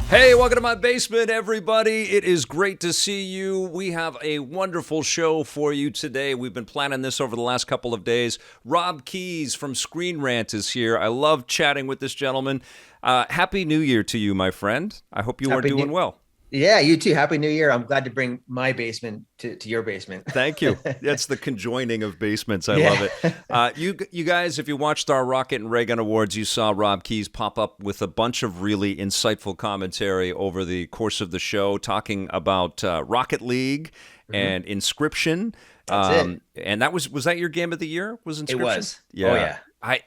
Hey, welcome to my basement, everybody. It is great to see you. We have a wonderful show for you today. We've been planning this over the last couple of days. Rob Keyes from Screen Rant is here. I love chatting with this gentleman. Happy New Year to you, my friend. I hope you are doing well. Yeah, you too. Happy New Year. I'm glad to bring my basement to your basement. Thank you. That's the conjoining of basements. I love Yeah. it. You guys, if you watched our Rocket and Ray Gun Awards, you saw Rob Keyes pop up with a bunch of really insightful commentary over the course of the show, talking about Rocket League and Inscription. That's it. And that was that your game of the year? Was It Inscription? was. Yeah. Oh, yeah.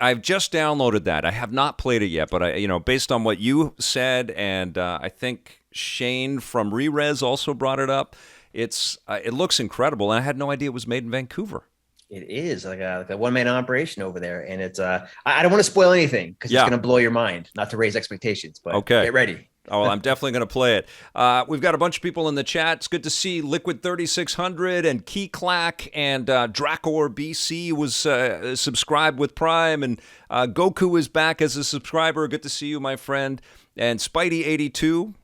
I've just downloaded that. I have not played it yet, but based on what you said, and I think Shane from Rerez also brought it up. It looks incredible, and I had no idea it was made in Vancouver. It is like a one-man operation over there. And it's I don't want to spoil anything because it's going to blow your mind, not to raise expectations, but Okay. get ready. Oh, well, I'm definitely going to play it. We've got a bunch of people in the chat. It's good to see Liquid 3600 and Key Clack and Dracor BC was subscribed with Prime, and Goku is back as a subscriber. Good to see you, my friend. And Spidey82.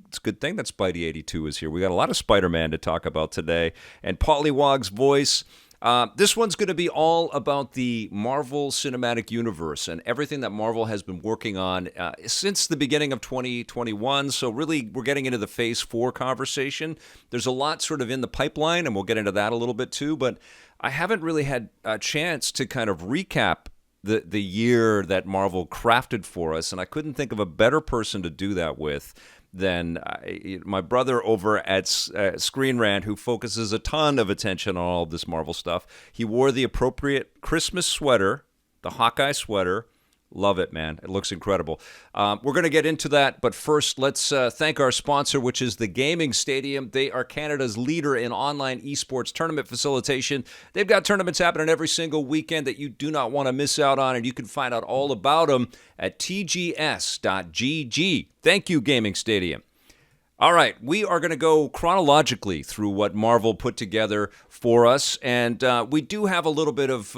It's a good thing that Spidey82 is here. We got a lot of Spider-Man to talk about today. And Pollywog's voice. This one's going to be all about the Marvel Cinematic Universe and everything that Marvel has been working on since the beginning of 2021. So really, we're getting into the Phase 4 conversation. There's a lot sort of in the pipeline, and we'll get into that a little bit too. But I haven't really had a chance to kind of recap the year that Marvel crafted for us, and I couldn't think of a better person to do that with than my brother over at Screen Rant, who focuses a ton of attention on all this Marvel stuff. He wore the appropriate Christmas sweater, the Hawkeye sweater. Love it, man. It looks incredible. We're going to get into that, but first, let's thank our sponsor, which is the Gaming Stadium. They are Canada's leader in online esports tournament facilitation. They've got tournaments happening every single weekend that you do not want to miss out on, and you can find out all about them at tgs.gg. Thank you, Gaming Stadium. All right, we are going to go chronologically through what Marvel put together for us, and we do have a little bit of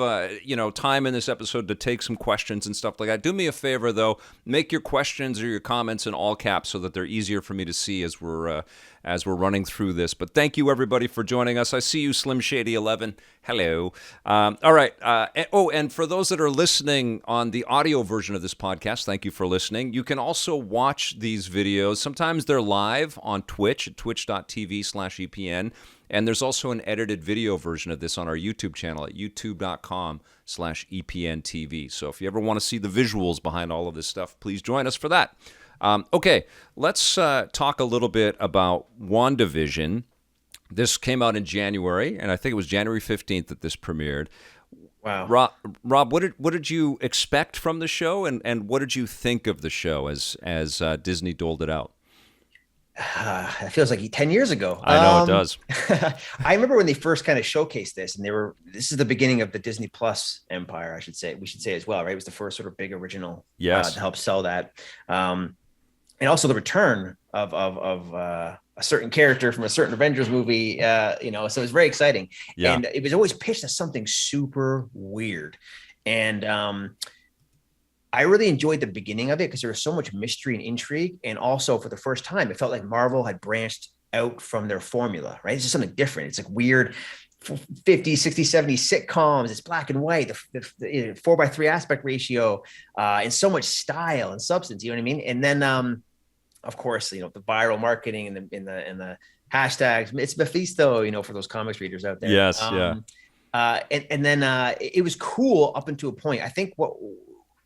time in this episode to take some questions and stuff like that. Do me a favor, though, make your questions or your comments in all caps so that they're easier for me to see as we're running through this. But thank you, everybody, for joining us. I see you, Slim Shady 11. Hello. All right. And for those that are listening on the audio version of this podcast, thank you for listening. You can also watch these videos. Sometimes they're live on Twitch at twitch.tv/EPN. And there's also an edited video version of this on our YouTube channel at youtube.com/EPNTV. So if you ever want to see the visuals behind all of this stuff, please join us for that. Okay, let's talk a little bit about WandaVision. This came out in January, and I think it was January 15th that this premiered. Wow. Rob, what did you expect from the show, and what did you think of the show as Disney doled it out? It feels like 10 years ago. I know it does. I remember when they first kind of showcased this, and this is the beginning of the Disney Plus empire, I should say. We should say as well, right? It was the first sort of big original to help sell that. And also the return of a certain character from a certain Avengers movie, so it was very exciting. Yeah. And it was always pitched as something super weird. And I really enjoyed the beginning of it because there was so much mystery and intrigue. And also for the first time, it felt like Marvel had branched out from their formula, right? It's just something different. It's like weird 50s, 60s, 70s sitcoms. It's black and white, the 4:3 aspect ratio, and so much style and substance, you know what I mean? And then, of course, the viral marketing and the hashtags, it's Mephisto, for those comics readers out there. Yes. Yeah. And then it was cool up until a point. I think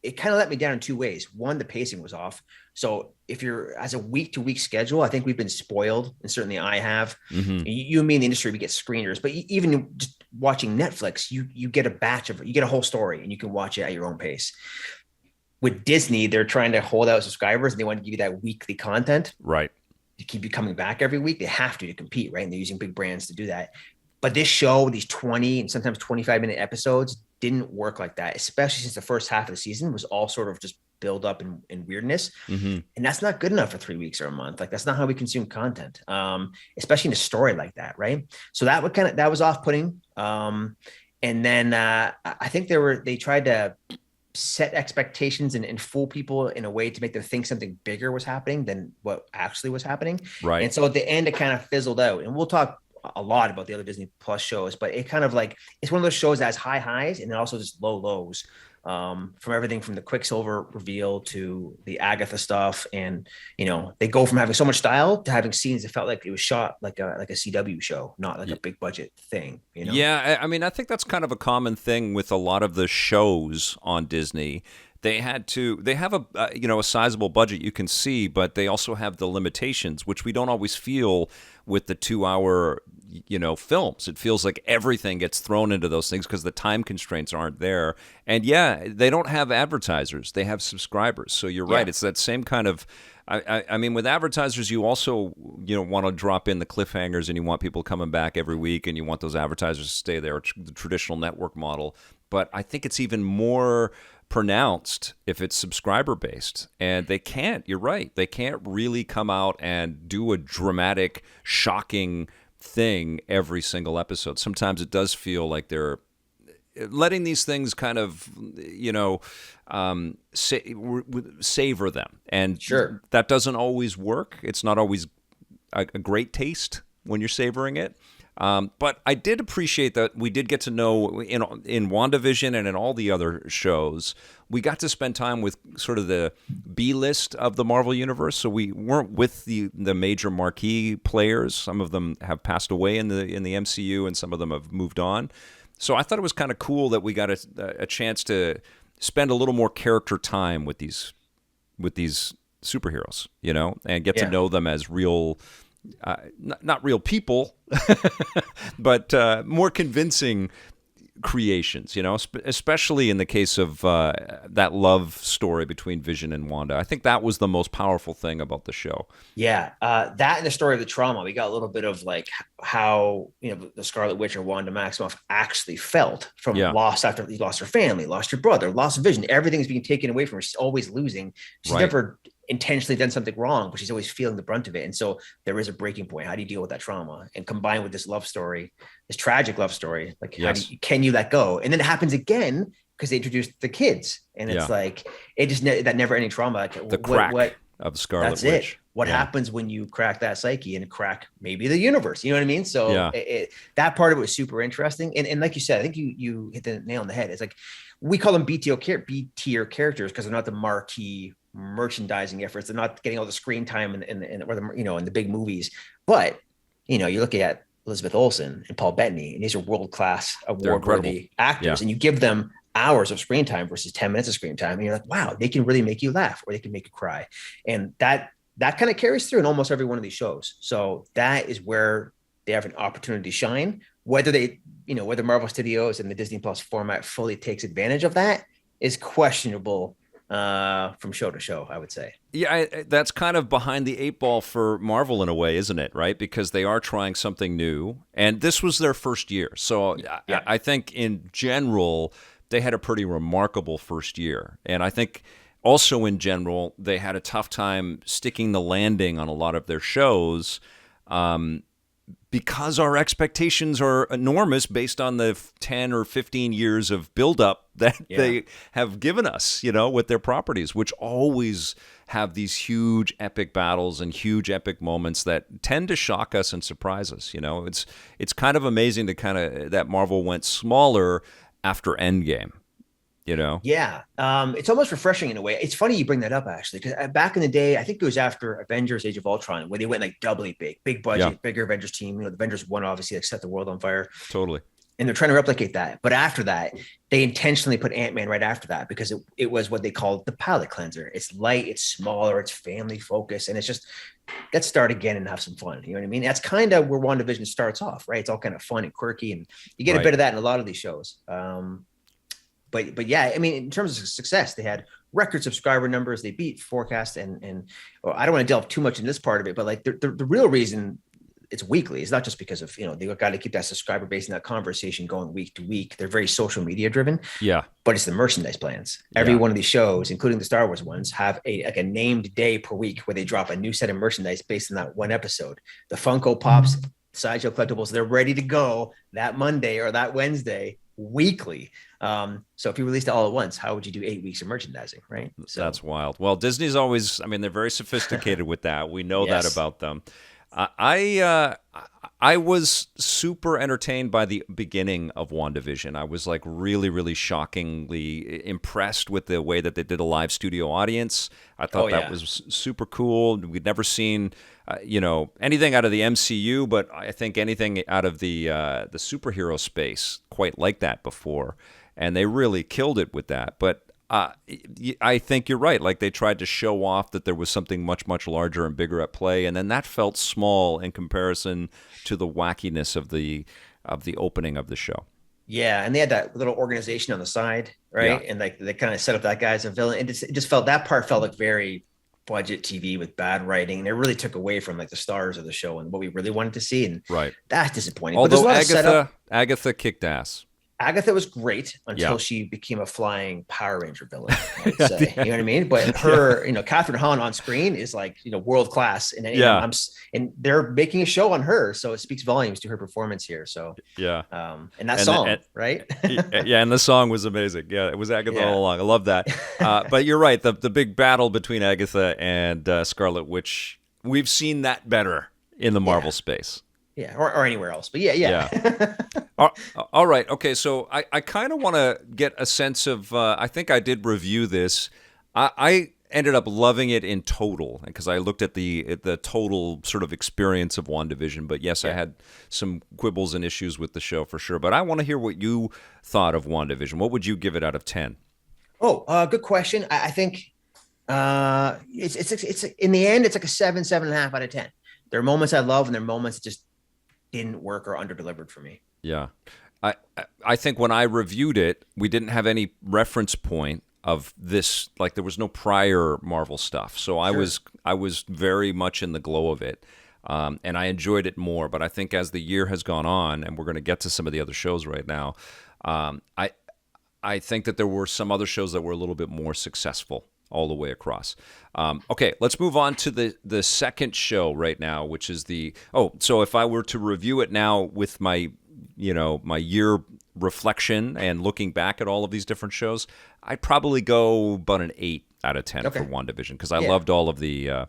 it kind of let me down in two ways. One, the pacing was off. So if you're as a week-to-week schedule, I think we've been spoiled, and certainly I have. Mm-hmm. You and me in the industry, we get screeners, but even just watching Netflix, you get you get a whole story, and you can watch it at your own pace. With Disney, they're trying to hold out subscribers, and they want to give you that weekly content, right, to keep you coming back every week. They have to compete, right? And they're using big brands to do that. But this show, these 20 and sometimes 25-minute episodes, didn't work like that, especially since the first half of the season was all sort of just build up and weirdness. Mm-hmm. And that's not good enough for 3 weeks or a month. Like, that's not how we consume content, especially in a story like that, right? So that was off-putting. And then I think they tried to set expectations and fool people in a way to make them think something bigger was happening than what actually was happening. Right. And so at the end, it kind of fizzled out. And we'll talk a lot about the other Disney Plus shows, but it kind of like, it's one of those shows that has high highs and then also just low lows, from everything from the Quicksilver reveal to the Agatha stuff. And, you know, they go from having so much style to having scenes that felt like it was shot like a CW show, not like a big budget thing, you know? Yeah, I mean, I think that's kind of a common thing with a lot of the shows on Disney. They have a you know, a sizable budget, you can see, but they also have the limitations, which we don't always feel with the 2-hour, you know, films. It feels like everything gets thrown into those things because the time constraints aren't there. And yeah, they don't have advertisers; they have subscribers. So you're right; it's that same kind of. I mean, with advertisers, you also, you know, want to drop in the cliffhangers, and you want people coming back every week, and you want those advertisers to stay there. The traditional network model, but I think it's even more pronounced if it's subscriber based, and they can't. You're right; they can't really come out and do a dramatic, shocking thing every single episode. Sometimes it does feel like they're letting these things kind of, you know, savor them. And Sure, that doesn't always work. It's not always a great taste when you're savoring it. But I did appreciate that we did get to know in WandaVision and in all the other shows, we got to spend time with sort of the B list of the Marvel Universe. So we weren't with the major marquee players. Some of them have passed away in the MCU, and some of them have moved on. So I thought it was kind of cool that we got a chance to spend a little more character time with these superheroes, you know, and get to know them as real. Not real people, but more convincing creations, you know, especially in the case of that love story between Vision and Wanda. I think that was the most powerful thing about the show. Yeah, that and the story of the trauma. We got a little bit of like how, you know, the Scarlet Witch or Wanda Maximoff actually felt from loss after you lost her family, lost your brother, lost Vision. Everything's being taken away from her. She's always losing. She's never intentionally done something wrong, but she's always feeling the brunt of it. And so there is a breaking point. How do you deal with that trauma? And combined with this love story, this tragic love story, like can you let go? And then it happens again because they introduced the kids, and it's like it just that never ending trauma. Like, the crack of Scarlet Witch. It. What happens when you crack that psyche and crack maybe the universe? You know what I mean? So that part of it was super interesting. And like you said, I think you hit the nail on the head. It's like we call them B tier characters because they're not the marquee merchandising efforts. They're not getting all the screen time in the big movies. But you know, you look at Elizabeth Olsen and Paul Bettany, and these are world-class award-worthy actors, and you give them hours of screen time versus 10 minutes of screen time, and you're like, wow, they can really make you laugh or they can make you cry. And that kind of carries through in almost every one of these shows. So that is where they have an opportunity to shine. Whether Marvel Studios and the Disney Plus format fully takes advantage of that is questionable from show to show, I would say. Yeah, that's kind of behind the 8 ball for Marvel in a way, isn't it? Right? Because they are trying something new, and this was their first year. So I think in general, they had a pretty remarkable first year. And I think also in general, they had a tough time sticking the landing on a lot of their shows, because our expectations are enormous based on the 10 or 15 years of buildup that they have given us, you know, with their properties, which always have these huge epic battles and huge epic moments that tend to shock us and surprise us. You know, it's kind of amazing that Marvel went smaller after Endgame. You know? Yeah. It's almost refreshing in a way. It's funny you bring that up, actually, because back in the day, I think it was after Avengers Age of Ultron, where they went like doubly big budget, bigger Avengers team. You know, the Avengers 1 obviously like set the world on fire. Totally. And they're trying to replicate that. But after that, they intentionally put Ant-Man right after that because it was what they called the palate cleanser. It's light, it's smaller, it's family focused. And it's just, let's start again and have some fun. You know what I mean? That's kind of where WandaVision starts off, right? It's all kind of fun and quirky. And you get a bit of that in a lot of these shows. But yeah, I mean, in terms of success, they had record subscriber numbers. They beat forecast, and I don't want to delve too much in this part of it, but like the real reason it's weekly is not just because of, you know, they got to keep that subscriber base and that conversation going week to week. They're very social media driven. Yeah. But it's the merchandise plans. Every one of these shows, including the Star Wars ones, have a named day per week where they drop a new set of merchandise based on that one episode. The Funko Pops, Sideshow collectibles, they're ready to go that Monday or that Wednesday weekly. So if you released it all at once, how would you do 8 weeks of merchandising, right? So That's wild. Well, Disney's always, I mean, they're very sophisticated with that. We know that yes. about them. I was super entertained by the beginning of WandaVision. I was like really, really shockingly impressed with the way that they did a live studio audience. I thought that was super cool. We'd never seen, anything out of the MCU, but I think anything out of the superhero space quite like that before, and they really killed it with that. But I think you're right. Like they tried to show off that there was something much, much larger and bigger at play, and then that felt small in comparison to the wackiness of the opening of the show. Yeah, and they had that little organization on the side, right? Yeah. And like they kind of set up that guy as a villain. It just felt that part felt like very budget TV with bad writing, and it really took away from like the stars of the show and what we really wanted to see. And that's disappointing. Although Agatha kicked ass. Agatha was great until she became a flying Power Ranger villain, I'd say. You know what I mean? But her, Catherine Hahn on screen is like, world class. And and they're making a show on her. So it speaks volumes to her performance here. So, and that song, right? And the song was amazing. Yeah, it was Agatha all along. I love that. But you're right. The big battle between Agatha and Scarlet Witch, we've seen that better in the Marvel space. Yeah, or anywhere else. But yeah. All right. Okay, so I kind of want to get a sense of, I think I did review this. I ended up loving it in total because I looked at the total sort of experience of WandaVision. But yes, I had some quibbles and issues with the show for sure. But I want to hear what you thought of WandaVision. What would you give it out of 10? Oh, good question. I think it's in the end, it's like a 7.5 out of 10. There are moments I love and there are moments that just didn't work or under-delivered for me. Yeah. I think when I reviewed it, we didn't have any reference point of this, like there was no prior Marvel stuff. So I was very much in the glow of it. And I enjoyed it more. But I think as the year has gone on, and we're going to get to some of the other shows right now, I think that there were some other shows that were a little bit more successful all the way across. Okay, let's move on to the second show right now, which is so if I were to review it now with my year reflection and looking back at all of these different shows, I'd probably go about an 8 out of 10 for WandaVision because I loved all of the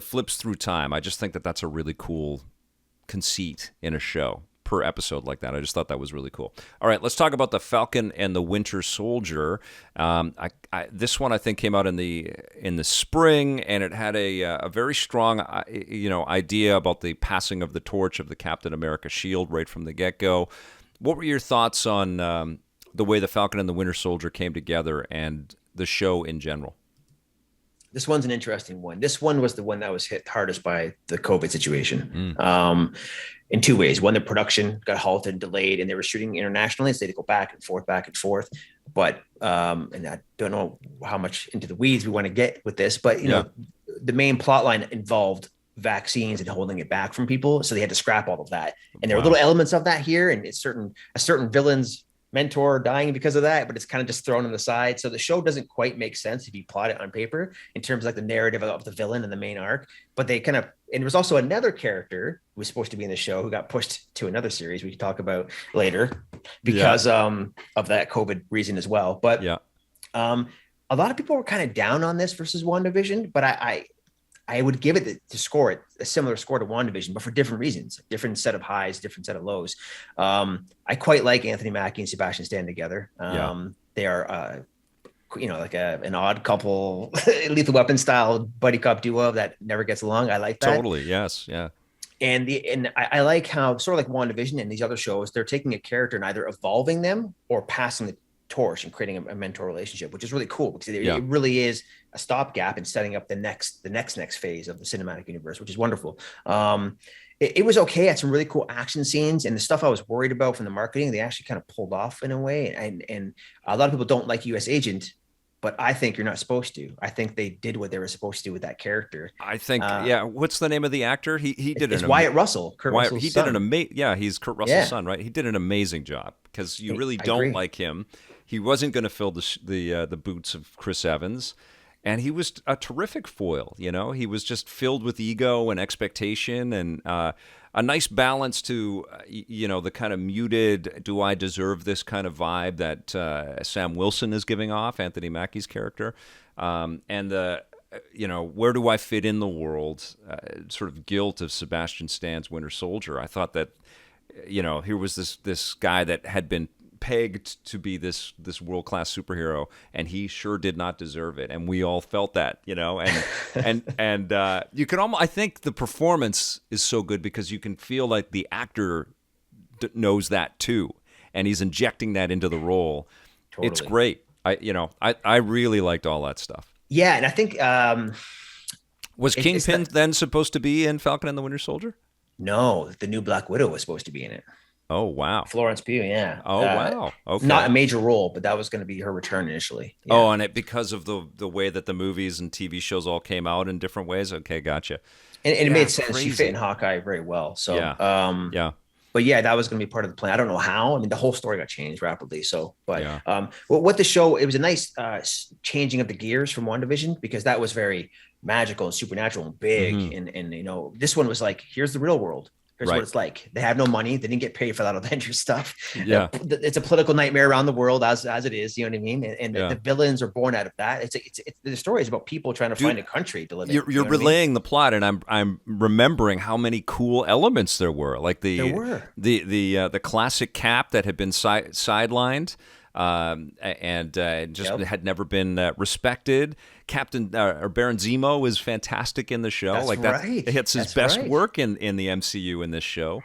flips through time. I just think that that's a really cool conceit in a show per episode like that. I just thought that was really cool. All right, let's talk about the Falcon and the Winter Soldier. This one I think came out in the spring, and it had a very strong idea about the passing of the torch of the Captain America shield right from the get-go. What were your thoughts on the way the Falcon and the Winter Soldier came together and the show in general? This one's an interesting one. This one was the one that was hit hardest by the COVID situation. In two ways. One, the production got halted and delayed, and they were shooting internationally, so they had to go back and forth. But and I don't know how much into the weeds we want to get with this, but the main plot line involved vaccines and holding it back from people, so they had to scrap all of that. And there were little elements of that here, and it's a certain villain's mentor dying because of that, but it's kind of just thrown on the side. So the show doesn't quite make sense if you plot it on paper in terms of like the narrative of the villain and the main arc. But and there was also another character who was supposed to be in the show who got pushed to another series we can talk about later because of that COVID reason as well. But a lot of people were kind of down on this versus WandaVision, but I would give it to score it a similar score to WandaVision, but for different reasons, different set of highs, different set of lows. I quite like Anthony Mackie and Sebastian Stan together. They are, like an odd couple, Lethal Weapon style buddy cop duo that never gets along. I like that. Totally. Yes. Yeah. And I like how sort of like WandaVision and these other shows, they're taking a character and either evolving them or passing the torch and creating a mentor relationship, which is really cool because it really is a stopgap in setting up the next phase of the cinematic universe, which is wonderful. It was okay. It had some really cool action scenes, and the stuff I was worried about from the marketing, they actually kind of pulled off in a way. And a lot of people don't like US Agent, but I think you're not supposed to. I think they did what they were supposed to do with that character. I think, what's the name of the actor? He did it. It's Wyatt Russell, Kurt Russell's son. Did an amazing. Yeah, he's Kurt Russell's son, right? He did an amazing job because you really don't like him. He wasn't going to fill the boots of Chris Evans, And he was a terrific foil, He was just filled with ego and expectation and a nice balance to, the kind of muted, do I deserve this kind of vibe that Sam Wilson is giving off, Anthony Mackie's character. And the, where do I fit in the world, sort of guilt of Sebastian Stan's Winter Soldier. I thought that, here was this guy that had been pegged to be this world-class superhero, and he sure did not deserve it, and we all felt that, and you can almost, I think the performance is so good because you can feel like the actor knows that too, and he's injecting that into the role. Totally. It's great. I really liked all that stuff. Yeah, and I think was Kingpin then supposed to be in Falcon and the Winter Soldier? No, the new Black Widow was supposed to be in it. Oh, wow. Florence Pugh, yeah. Oh, wow. Okay. Not a major role, but that was going to be her return initially. Yeah. Oh, and because of the way that the movies and TV shows all came out in different ways? Okay, gotcha. And it made sense. Crazy. She fit in Hawkeye very well. So, yeah. But yeah, that was going to be part of the plan. I don't know how. I mean, the whole story got changed rapidly. So, but what the show, it was a nice changing of the gears from WandaVision, because that was very magical and supernatural and big. Mm-hmm. And this one was like, here's the real world. Here's what it's like. They have no money. They didn't get paid for that Avengers stuff. Yeah, it's a political nightmare around the world as it is. You know what I mean? And the villains are born out of that. It's the story is about people trying to find a country to live in. You're relaying the plot, and I'm remembering how many cool elements there were. Like the classic Cap that had been sidelined. And just had never been respected. Captain Baron Zemo is fantastic in the show. That's right. It's his best work in the MCU in this show.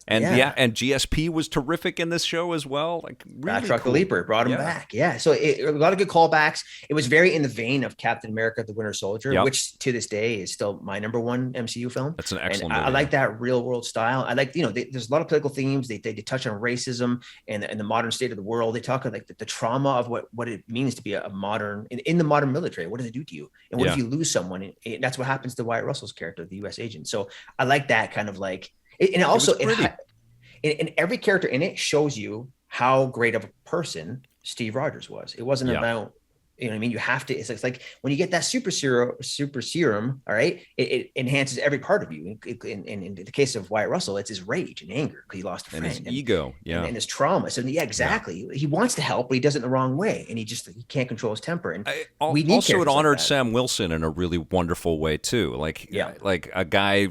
And and GSP was terrific in this show as well. Like really Batroc the Leaper brought him back. Yeah, so a lot of good callbacks. It was very in the vein of Captain America: The Winter Soldier, which to this day is still my number one MCU film. That's an excellent movie. I like that real world style. I like there's a lot of political themes. They touch on racism and the modern state of the world. They talk like the trauma of what it means to be a modern in the modern military. What does it do to you? And what if you lose someone? And that's what happens to Wyatt Russell's character, the U.S. agent. So I like that kind of like. And also, and every character in it shows you how great of a person Steve Rogers was. It wasn't about, you know what I mean? You have to, it's like when you get that super serum, all right, it enhances every part of you. In the case of Wyatt Russell, it's his rage and anger because he lost a friend. And his ego, and his trauma. So exactly. He wants to help, but he does it in the wrong way. And he can't control his temper. And we need also, it honored Sam Wilson in a really wonderful way too. Like a guy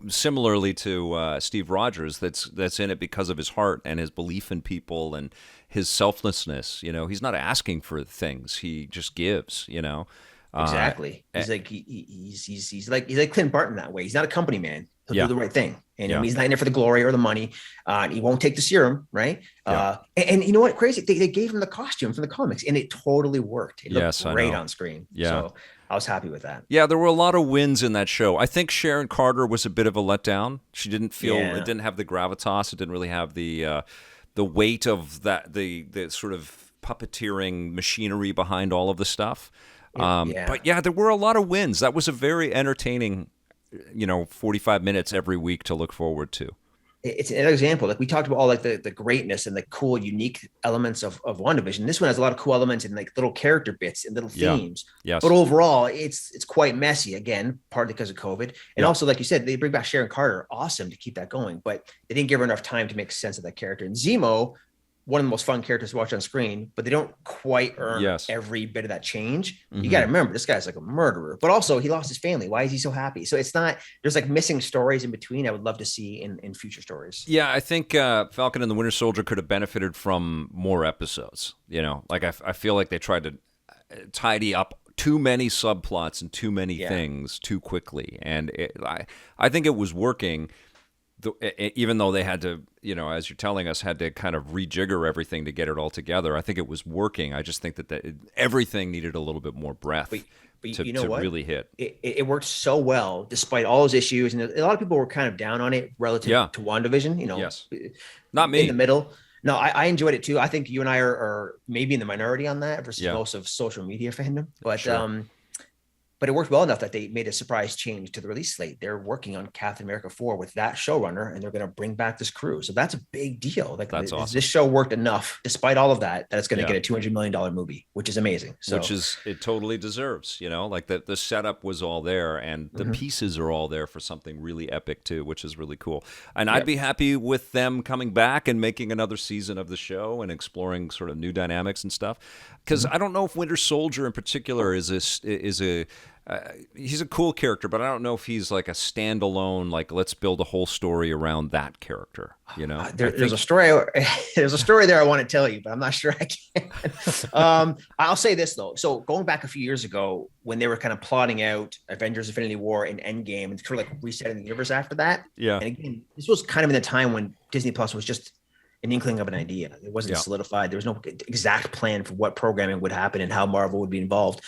similarly to Steve Rogers that's in it because of his heart and his belief in people and his selflessness. He's not asking for things, he just gives. Exactly. He's like he's like Clint Barton that way. He's not a company man. He'll do the right thing, and he's not in there for the glory or the money. He won't take the serum, right? And you know what? Crazy. They gave him the costume from the comics, and it totally worked. It looked great on screen. Yeah. So I was happy with that. Yeah, there were a lot of wins in that show. I think Sharon Carter was a bit of a letdown. She didn't feel it didn't have the gravitas. It didn't really have the weight of that the sort of puppeteering machinery behind all of the stuff. But there were a lot of wins. That was a very entertaining 45 minutes every week to look forward to. It's an example. Like we talked about all like the greatness and the cool, unique elements of WandaVision. This one has a lot of cool elements and like little character bits and little themes. Yes. But overall, it's quite messy. Again, partly because of COVID. And also, like you said, they bring back Sharon Carter. Awesome to keep that going. But they didn't give her enough time to make sense of that character. And Zemo, one of the most fun characters to watch on screen, but they don't quite earn every bit of that change. Mm-hmm. You got to remember, this guy's like a murderer, but also he lost his family. Why is he so happy? So it's not, there's like missing stories in between. I would love to see in future stories. Yeah. I think Falcon and the Winter Soldier could have benefited from more episodes. Like I feel like they tried to tidy up too many subplots and too many things too quickly. And I think it was working. Even though they had to, as you're telling us, had to kind of rejigger everything to get it all together, I think it was working. I just think that everything needed a little bit more breath to really hit. It worked so well despite all those issues, and a lot of people were kind of down on it relative to WandaVision. Yes, not me. In the middle. No, I enjoyed it too. I think you and I are maybe in the minority on that versus most of social media fandom, but. but it worked well enough that they made a surprise change to the release slate. They're working on Captain America 4 with that showrunner, and they're going to bring back this crew. So that's a big deal. Like, that's awesome. This show worked enough, despite all of that, that it's going to get a $200 million movie, which is amazing. So, which is, it totally deserves, you know, like the setup was all there, and the pieces are all there for something really epic too, which is really cool. And I'd be happy with them coming back and making another season of the show and exploring sort of new dynamics and stuff. Because I don't know if Winter Soldier in particular is a he's a cool character, but I don't know if he's like a standalone, like, let's build a whole story around that character, you know? There's a story there I want to tell you, but I'm not sure I can. I'll say this though. So going back a few years ago, when they were kind of plotting out Avengers Infinity War and Endgame and sort of like resetting the universe after that. Yeah. And again, this was kind of in the time when Disney Plus was just an inkling of an idea. It wasn't solidified. There was no exact plan for what programming would happen and how Marvel would be involved.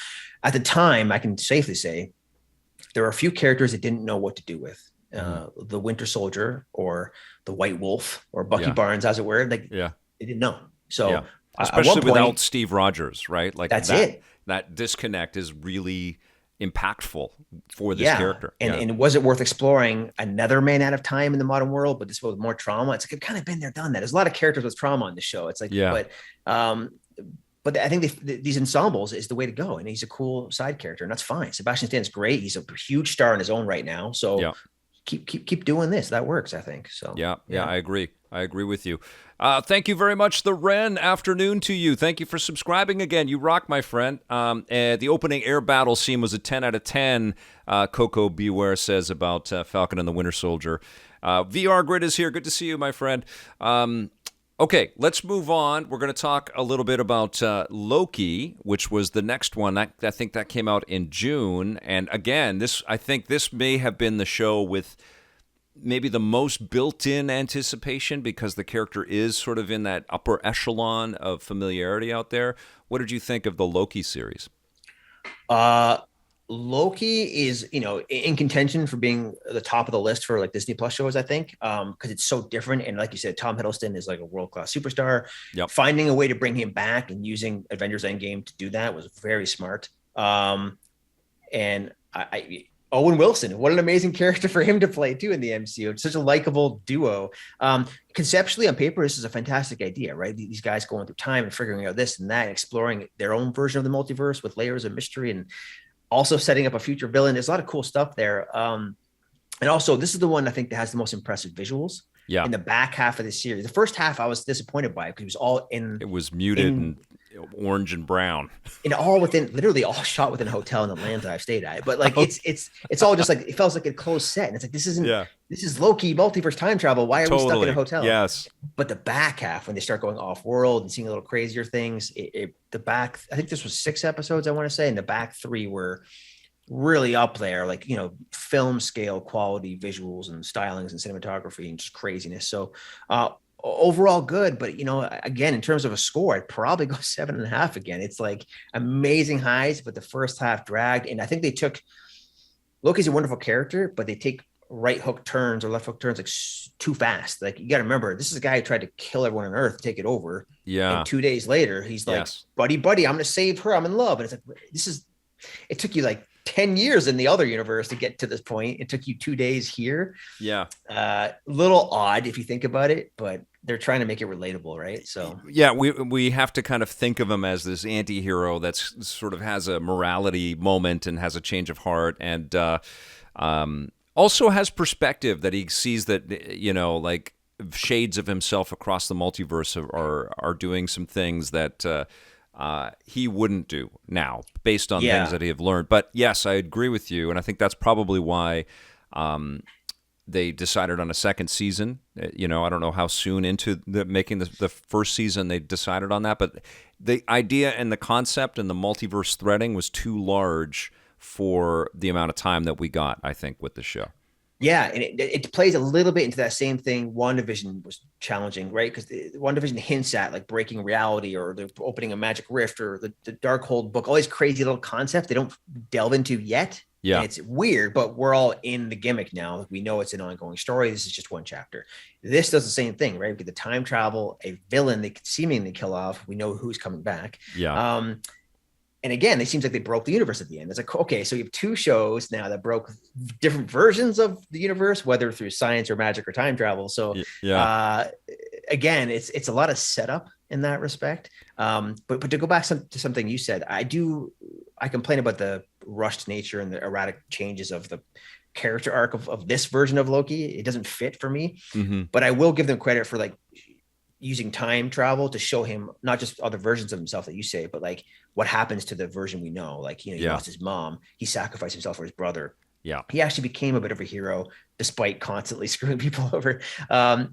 At the time, I can safely say there were a few characters that didn't know what to do with. The Winter Soldier or the White Wolf or Bucky Barnes, as it were. Like, they didn't know. So especially without Steve Rogers, right? Like, that's it. That disconnect is really impactful for this character. And was it worth exploring another Man Out of Time in the modern world, but this was more trauma? It's like, I've kind of been there, done that. There's a lot of characters with trauma on the show. It's like, but I think these ensembles is the way to go. And he's a cool side character, and that's fine. Sebastian Stan's great. He's a huge star in his own right now. So keep doing this. That works, I think. So yeah, I agree. I agree with you. Thank you very much, The Ren. Afternoon to you. Thank you for subscribing again. You rock, my friend. The opening air battle scene was a 10 out of 10, Coco Beware says about Falcon and the Winter Soldier. VR Grid is here. Good to see you, my friend. Okay, let's move on. We're going to talk a little bit about Loki, which was the next one. I think that came out in June. And again, I think this may have been the show with maybe the most built-in anticipation, because the character is sort of in that upper echelon of familiarity out there. What did you think of the Loki series? Loki is, in contention for being the top of the list for like Disney Plus shows, I think, because it's so different. And like you said, Tom Hiddleston is like a world-class superstar. Finding a way to bring him back and using Avengers Endgame to do that was very smart. And Owen Wilson, what an amazing character for him to play too in the MCU. It's such a likable duo. Conceptually, on paper, this is a fantastic idea, right? These guys going through time and figuring out this and that, exploring their own version of the multiverse with layers of mystery and also setting up a future villain. There's a lot of cool stuff there. And also, this is the one I think that has the most impressive visuals. In the back half of the series. The first half I was disappointed by because it was muted and orange and brown, and literally all shot within a hotel in Atlanta I've stayed at. But like it's all just like, it feels like a closed set, and it's like, this is Loki multiverse time travel. Why are we stuck in a hotel? Yes. But the back half, when they start going off world and seeing a little crazier things, I think this was 6 episodes, I want to say, and the back 3 were really up there, like, film scale quality visuals and stylings and cinematography and just craziness. So overall good, but again, in terms of a score, I'd probably go 7.5 again. It's like amazing highs, but the first half dragged. And I think Loki's a wonderful character, but they take right hook turns or left hook turns like too fast. Like, you got to remember, this is a guy who tried to kill everyone on Earth, take it over. And 2 days later, he's like, buddy, I'm going to save her. I'm in love. And it's like, it took you like 10 years in the other universe to get to this point. It took you 2 days here. Little odd if you think about it, but they're trying to make it relatable, right? So we have to kind of think of him as this anti-hero that's sort of has a morality moment and has a change of heart, and also has perspective, that he sees that, like, shades of himself across the multiverse are doing some things that he wouldn't do now, based on things that he have learned. But yes, I agree with you, and I think that's probably why they decided on a second season. I don't know how soon into making the first season they decided on that, but the idea and the concept and the multiverse threading was too large for the amount of time that we got, I think, with the show. Yeah, and it plays a little bit into that same thing. WandaVision was challenging, right? Because WandaVision hints at like breaking reality, or they're opening a magic rift, or the Darkhold book, all these crazy little concepts they don't delve into yet. And it's weird, but we're all in the gimmick now. We know it's an ongoing story. This is just one chapter. This does the same thing, right? We get the time travel, a villain they could seemingly kill off. We know who's coming back. and again, it seems like they broke the universe at the end. It's like, okay, so you have two shows now that broke different versions of the universe, whether through science or magic or time travel. So again, it's a lot of setup in that respect. But to go back to something you said, I complain about the rushed nature and the erratic changes of the character arc of this version of Loki. It doesn't fit for me, but I will give them credit for like using time travel to show him not just other versions of himself that you say, but like what happens to the version we know. Like, you know, he lost his mom, he sacrificed himself for his brother. Yeah. He actually became a bit of a hero despite constantly screwing people over.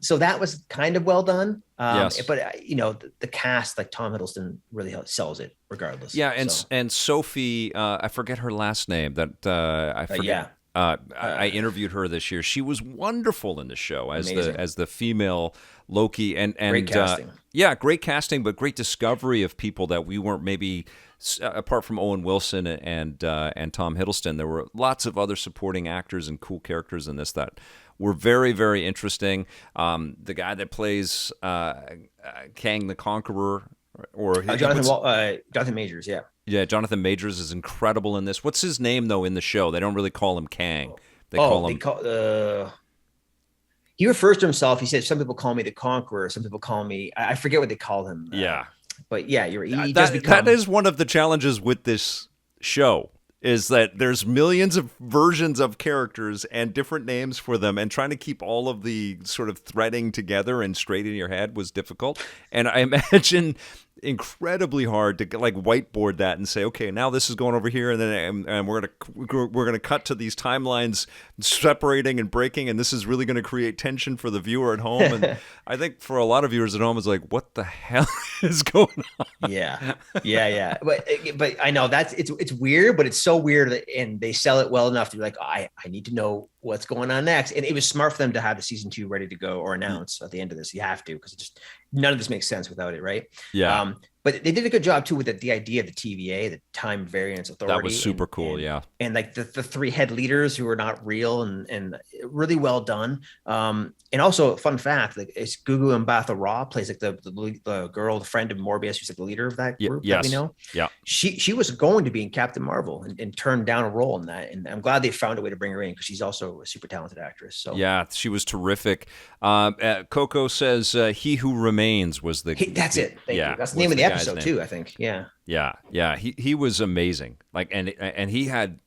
So that was kind of well done. But you know, the cast, like Tom Hiddleston really sells it regardless. Yeah. And Sophie, I forget her last name I forget. I interviewed her this year. She was wonderful in the show as the female Loki, and great casting. Great casting, but great discovery of people that we weren't maybe apart from Owen Wilson and Tom Hiddleston. There were lots of other supporting actors and cool characters in this that were very, very interesting. The guy that plays Kang the Conqueror, or Jonathan Majors, Yeah, Jonathan Majors is incredible in this. What's his name, though, in the show? They don't really call him Kang. Call him... he refers to himself. He says, some people call me the Conqueror. Some people call me... I forget what they call him. But yeah, that is one of the challenges with this show, is that there's millions of versions of characters and different names for them, and trying to keep all of the sort of threading together and straight in your head was difficult. And I imagine incredibly hard to like whiteboard that and say, okay, now this is going over here, and then and we're gonna cut to these timelines separating and breaking, and this is really going to create tension for the viewer at home. And I think for a lot of viewers at home, it's like, what the hell is going on? Yeah. But I know it's weird, but it's so weird, and they sell it well enough to be like, I need to know what's going on next. And it was smart for them to have the season 2 ready to go or announce at the end of this. You have to, because just none of this makes sense without it, right? Yeah. But they did a good job too with the idea of the TVA, the Time Variance Authority. That was super cool, and like the 3 head leaders who are not real, and really well done. And also, fun fact, like it's Gugu Mbatha Raw plays like the girl, the friend of Morbius, who's like the leader of that group that we know. Yeah, she was going to be in Captain Marvel and turned down a role in that, and I'm glad they found a way to bring her in because she's also a super talented actress. So yeah, she was terrific. Coco says "He Who Remains" was that's it. Thank you. That's the name of the episode too, I think. Yeah. He was amazing. Like, and he had,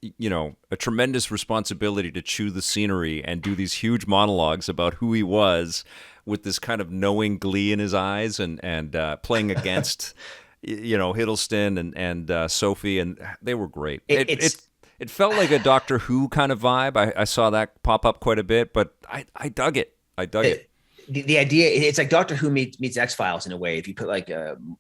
you know, a tremendous responsibility to chew the scenery and do these huge monologues about who he was, with this kind of knowing glee in his eyes, and playing against, you know, Hiddleston and Sophie, and they were great. It felt like a Doctor Who kind of vibe. I saw that pop up quite a bit, but I dug it. The idea, it's like Doctor Who meets X-Files in a way. If you put like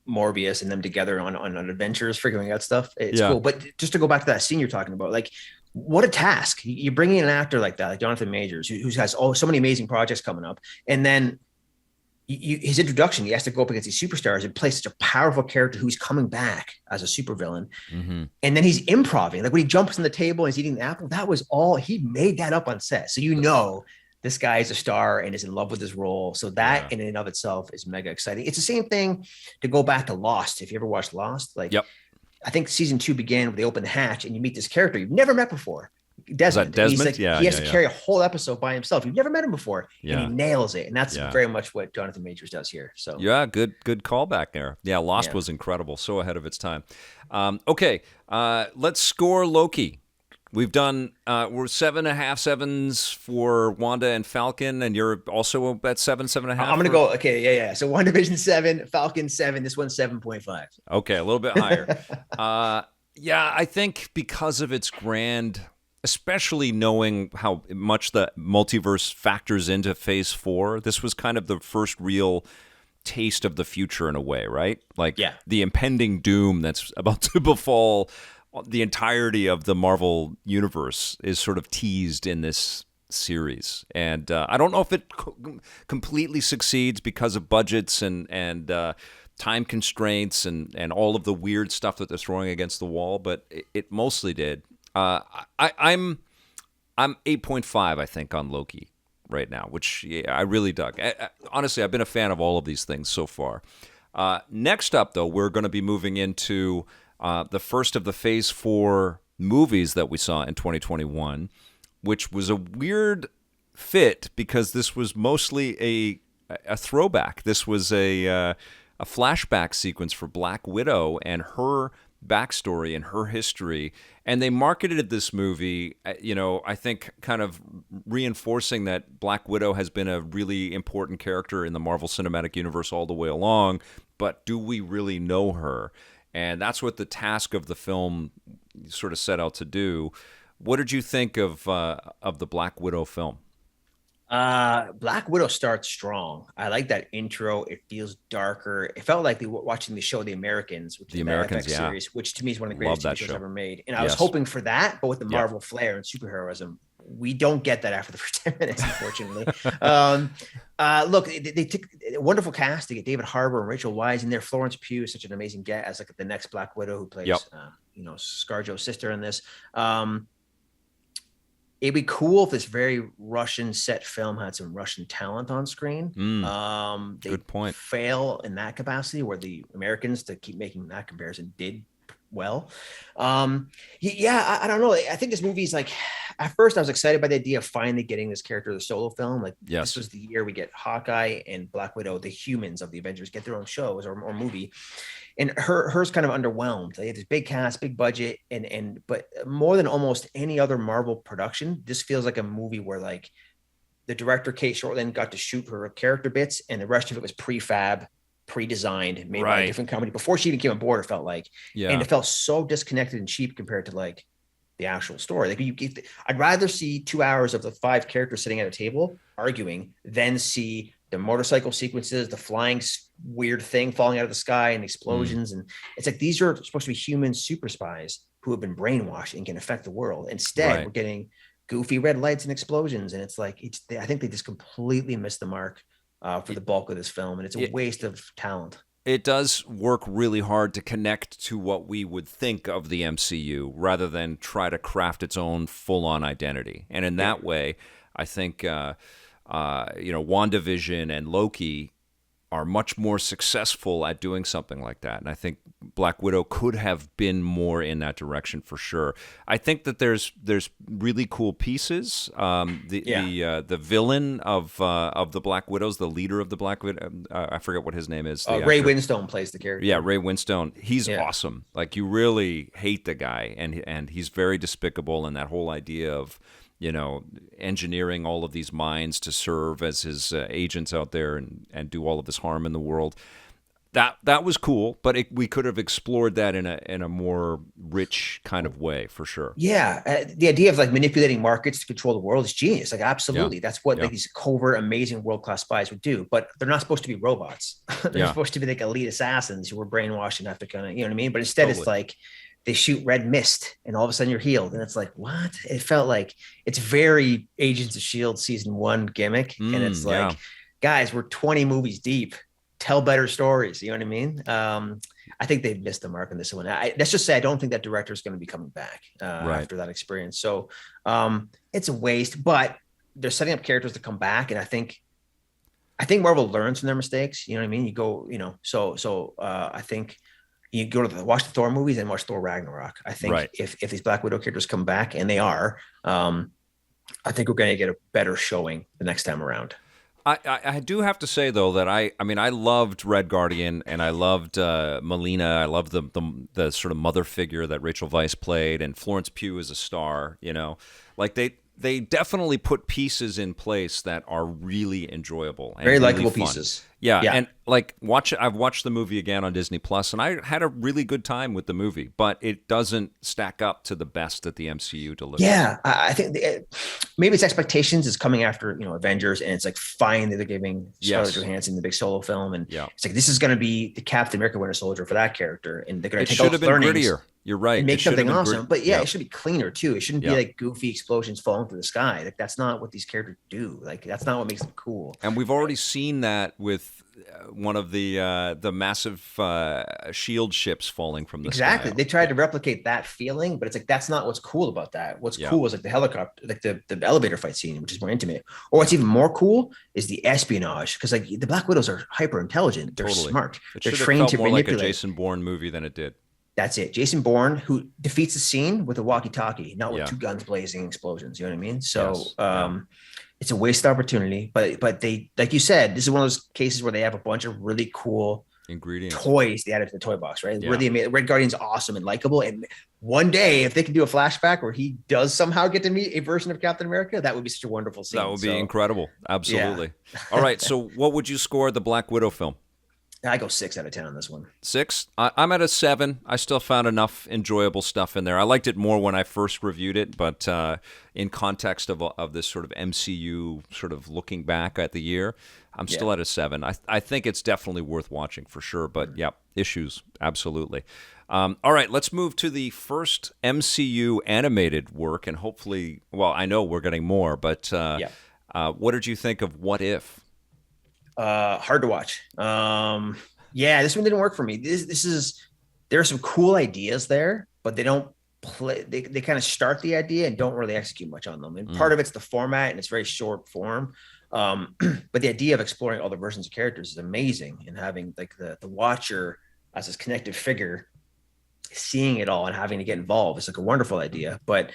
Morbius and them together on adventures, figuring out stuff, it's cool. But just to go back to that scene you're talking about, like, what a task. You're bringing an actor like that, like Jonathan Majors, who has so many amazing projects coming up. And then his introduction, he has to go up against these superstars and play such a powerful character who's coming back as a supervillain. Mm-hmm. And then he's improvising. Like when he jumps on the table and he's eating the apple, that was all, he made that up on set. So you know this guy is a star and is in love with his role. So that in and of itself is mega exciting. It's the same thing to go back to Lost. If you ever watched Lost, like I think season 2 began with they open the hatch and you meet this character you've never met before. Desmond. Desmond? He has to carry a whole episode by himself. You've never met him before, and he nails it. And that's very much what Jonathan Majors does here. So good callback there. Yeah, Lost was incredible, so ahead of its time. Okay, let's score Loki. We've done we're 7.5 7s for Wanda and Falcon, and you're also at 7.5. I'm gonna go. Okay, yeah. So WandaVision 7, Falcon 7. This one's 7.5. Okay, a little bit higher. I think because of its grand. Especially knowing how much the multiverse factors into Phase 4, this was kind of the first real taste of the future in a way, right? Like the impending doom that's about to befall the entirety of the Marvel universe is sort of teased in this series. And I don't know if it completely succeeds because of budgets and time constraints and all of the weird stuff that they're throwing against the wall, but it mostly did. I'm 8.5, I think, on Loki right now, which I really dug. Honestly, I've been a fan of all of these things so far. Next up, though, we're going to be moving into the first of the Phase 4 movies that we saw in 2021, which was a weird fit because this was mostly a throwback. This was a flashback sequence for Black Widow and her backstory and her history. And they marketed this movie, I think kind of reinforcing that Black Widow has been a really important character in the Marvel Cinematic Universe all the way along. But do we really know her? And that's what the task of the film sort of set out to do. What did you think of the Black Widow film? Black Widow starts strong. I like that intro. It feels darker. It felt like watching the show The Americans, which is the FX series, which to me is one of the greatest TV shows ever made. And I was hoping for that, but with the Marvel flair and superheroism, we don't get that after the first 10 minutes, unfortunately. Look, they took a wonderful cast. They get David Harbour and Rachel Weisz in there. Florence Pugh is such an amazing get as like the next Black Widow who plays, ScarJo's sister in this. It'd be cool if this very Russian set film had some Russian talent on screen. Good point. Fail in that capacity where the Americans, to keep making that comparison, did well. I don't know. I think this movie's like, at first I was excited by the idea of finally getting this character the solo film. Like this was the year we get Hawkeye and Black Widow, the humans of the Avengers, get their own shows or movie. And hers kind of underwhelmed. They had this big cast, big budget, but more than almost any other Marvel production, this feels like a movie where like the director Kate Shortland got to shoot her character bits, and the rest of it was prefab, pre-designed, made by a different company before she even came aboard. It felt like, and it felt so disconnected and cheap compared to like the actual story. Like I'd rather see 2 hours of the 5 characters sitting at a table arguing than see the motorcycle sequences, the flying weird thing falling out of the sky and explosions. And it's like, these are supposed to be human super spies who have been brainwashed and can affect the world. Instead, we're getting goofy red lights and explosions. And it's like, I think they just completely missed the mark for the bulk of this film. And it's a waste of talent. It does work really hard to connect to what we would think of the MCU rather than try to craft its own full-on identity. And in that way, I think, WandaVision and Loki are much more successful at doing something like that. And I think Black Widow could have been more in that direction for sure. I think that there's really cool pieces. The villain of the Black Widows, the leader of the Black Widow, I forget what his name is. Ray Winstone plays the character. Yeah, Ray Winstone. He's awesome. Like, you really hate the guy, and he's very despicable. And that whole idea of engineering all of these minds to serve as his agents out there and do all of this harm in the world. That was cool, but we could have explored that in a more rich kind of way, for sure. Yeah, the idea of like manipulating markets to control the world is genius. Like, absolutely, that's what like these covert, amazing, world-class spies would do. But they're not supposed to be robots. They're supposed to be like elite assassins who were brainwashed and have to kind of, you know what I mean? But instead, it's like they shoot red mist and all of a sudden you're healed. And it's like, what? It felt like it's very Agents of S.H.I.E.L.D. season 1 gimmick. And it's like, guys, we're 20 movies deep. Tell better stories. You know what I mean? I think they've missed the mark on this one. Let's just say I don't think that director is going to be coming back after that experience. So it's a waste, but they're setting up characters to come back. And I think Marvel learns from their mistakes. You know what I mean? You go, I think you go to watch the Thor movies and watch Thor Ragnarok. I think if these Black Widow characters come back, and they are, I think we're going to get a better showing the next time around. I do have to say, though, that I loved Red Guardian, and I loved Melina. I loved the sort of mother figure that Rachel Weisz played, and Florence Pugh is a star. Like they definitely put pieces in place that are really enjoyable and very really likable fun. pieces. Yeah, and like I've watched the movie again on Disney Plus, and I had a really good time with the movie, but it doesn't stack up to the best that the MCU delivers. Yeah, I think maybe its expectations is coming after Avengers, and it's like finally they're giving Scarlett Johansson the big solo film, and it's like this is going to be the Captain America Winter Soldier for that character, and they're going to take all the learnings. Grittier. You're right. And make something awesome. But it should be cleaner too. It shouldn't be like goofy explosions falling through the sky. Like, that's not what these characters do. Like, that's not what makes them cool. And we've already seen that with one of the massive shield ships falling from the sky. They tried to replicate that feeling, but it's like, that's not what's cool about that. What's cool is like the helicopter, like the elevator fight scene, which is more intimate. Or what's even more cool is the espionage, because like the Black Widows are hyper intelligent. They're smart. They're trained to manipulate. Like a Jason Bourne movie than it did. That's it. Jason Bourne, who defeats the scene with a walkie-talkie, not with Yeah. two guns blazing, explosions. You know what I mean? So Yes. it's a wasted opportunity. But they, like you said, this is one of those cases where they have a bunch of really cool Ingredients. toys they added to the toy box, right? Yeah. Really amazing. Red Guardian's awesome and likable. And one day, if they can do a flashback where he does somehow get to meet a version of Captain America, that would be such a wonderful scene. That would be incredible. Absolutely. Yeah. All right. So what would you score the Black Widow film? I go 6 out of 10 on this one. 6? I'm at a 7. I still found enough enjoyable stuff in there. I liked it more when I first reviewed it, but in context of this sort of MCU sort of looking back at the year, I'm still at a 7. I think it's definitely worth watching for sure, but yeah, issues, absolutely. All right, let's move to the first MCU animated work, and hopefully, well, I know we're getting more, but what did you think of What If? Hard to watch. This one didn't work for me. There are some cool ideas there, but they don't play. They kind of start the idea and don't really execute much on them. And part of it's the format, and it's very short form. But the idea of exploring all the versions of characters is amazing, and having like the watcher as this connective figure, seeing it all and having to get involved is like a wonderful idea. But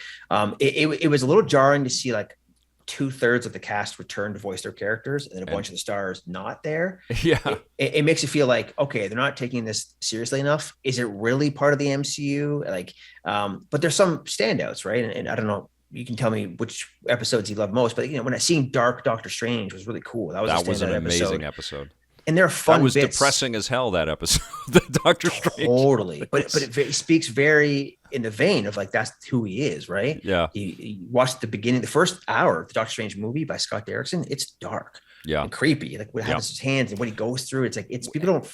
it was a little jarring to see like 2/3 of the cast return to voice their characters and then a bunch of the stars not there. Yeah. It makes you feel like, okay, they're not taking this seriously enough. Is it really part of the MCU? Like, but there's some standouts, right? And I don't know, you can tell me which episodes you love most, but when I seen Dark Doctor Strange was really cool. That was an amazing episode. And they're fun. That was bits. depressing as hell, that episode, the Doctor Strange. Totally, but it speaks very in the vein of like that's who he is, right? Yeah. You watched the beginning, the first hour of the Doctor Strange movie by Scott Derrickson. It's dark, and creepy. Like what happens to his hands and what he goes through. It's like people don't.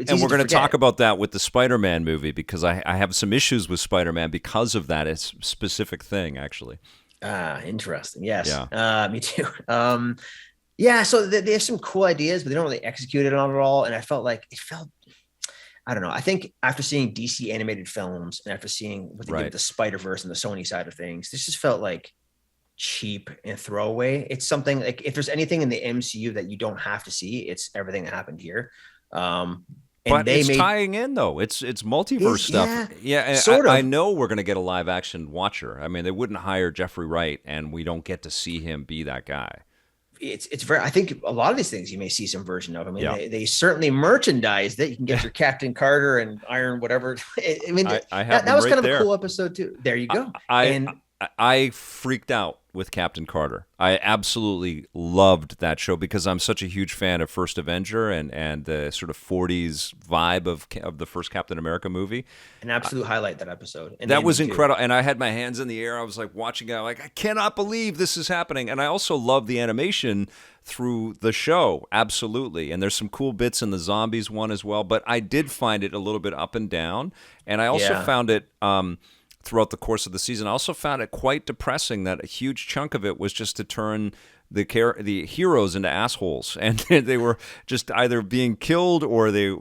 And we're going to talk about that with the Spider-Man movie because I have some issues with Spider-Man because of that. It's a specific thing, actually. Interesting. Yes. Yeah. Me too. So they have some cool ideas, but they don't really execute it on it all. And I felt I don't know. I think after seeing DC animated films and after seeing what they did with the Spider-Verse and the Sony side of things, this just felt like cheap and throwaway. It's something like if there's anything in the MCU that you don't have to see, it's everything that happened here. But it's tying in though. It's multiverse stuff. Yeah, sort of. I know we're going to get a live action Watcher. I mean, they wouldn't hire Jeffrey Wright, and we don't get to see him be that guy. It's very. I think a lot of these things you may see some version of. I mean, they certainly merchandise that you can get your Captain Carter and Iron whatever. I mean, that was kind of a cool episode too. There you go. I freaked out with Captain Carter. I absolutely loved that show because I'm such a huge fan of First Avenger and the sort of 40s vibe of the first Captain America movie. An absolute highlight, that episode. And that was incredible. And I had my hands in the air. I was like watching it. I'm like, I cannot believe this is happening. And I also love the animation through the show. Absolutely. And there's some cool bits in the zombies one as well. But I did find it a little bit up and down. And I also found it... throughout the course of the season, I also found it quite depressing that a huge chunk of it was just to turn the heroes into assholes, and they were just either being killed or they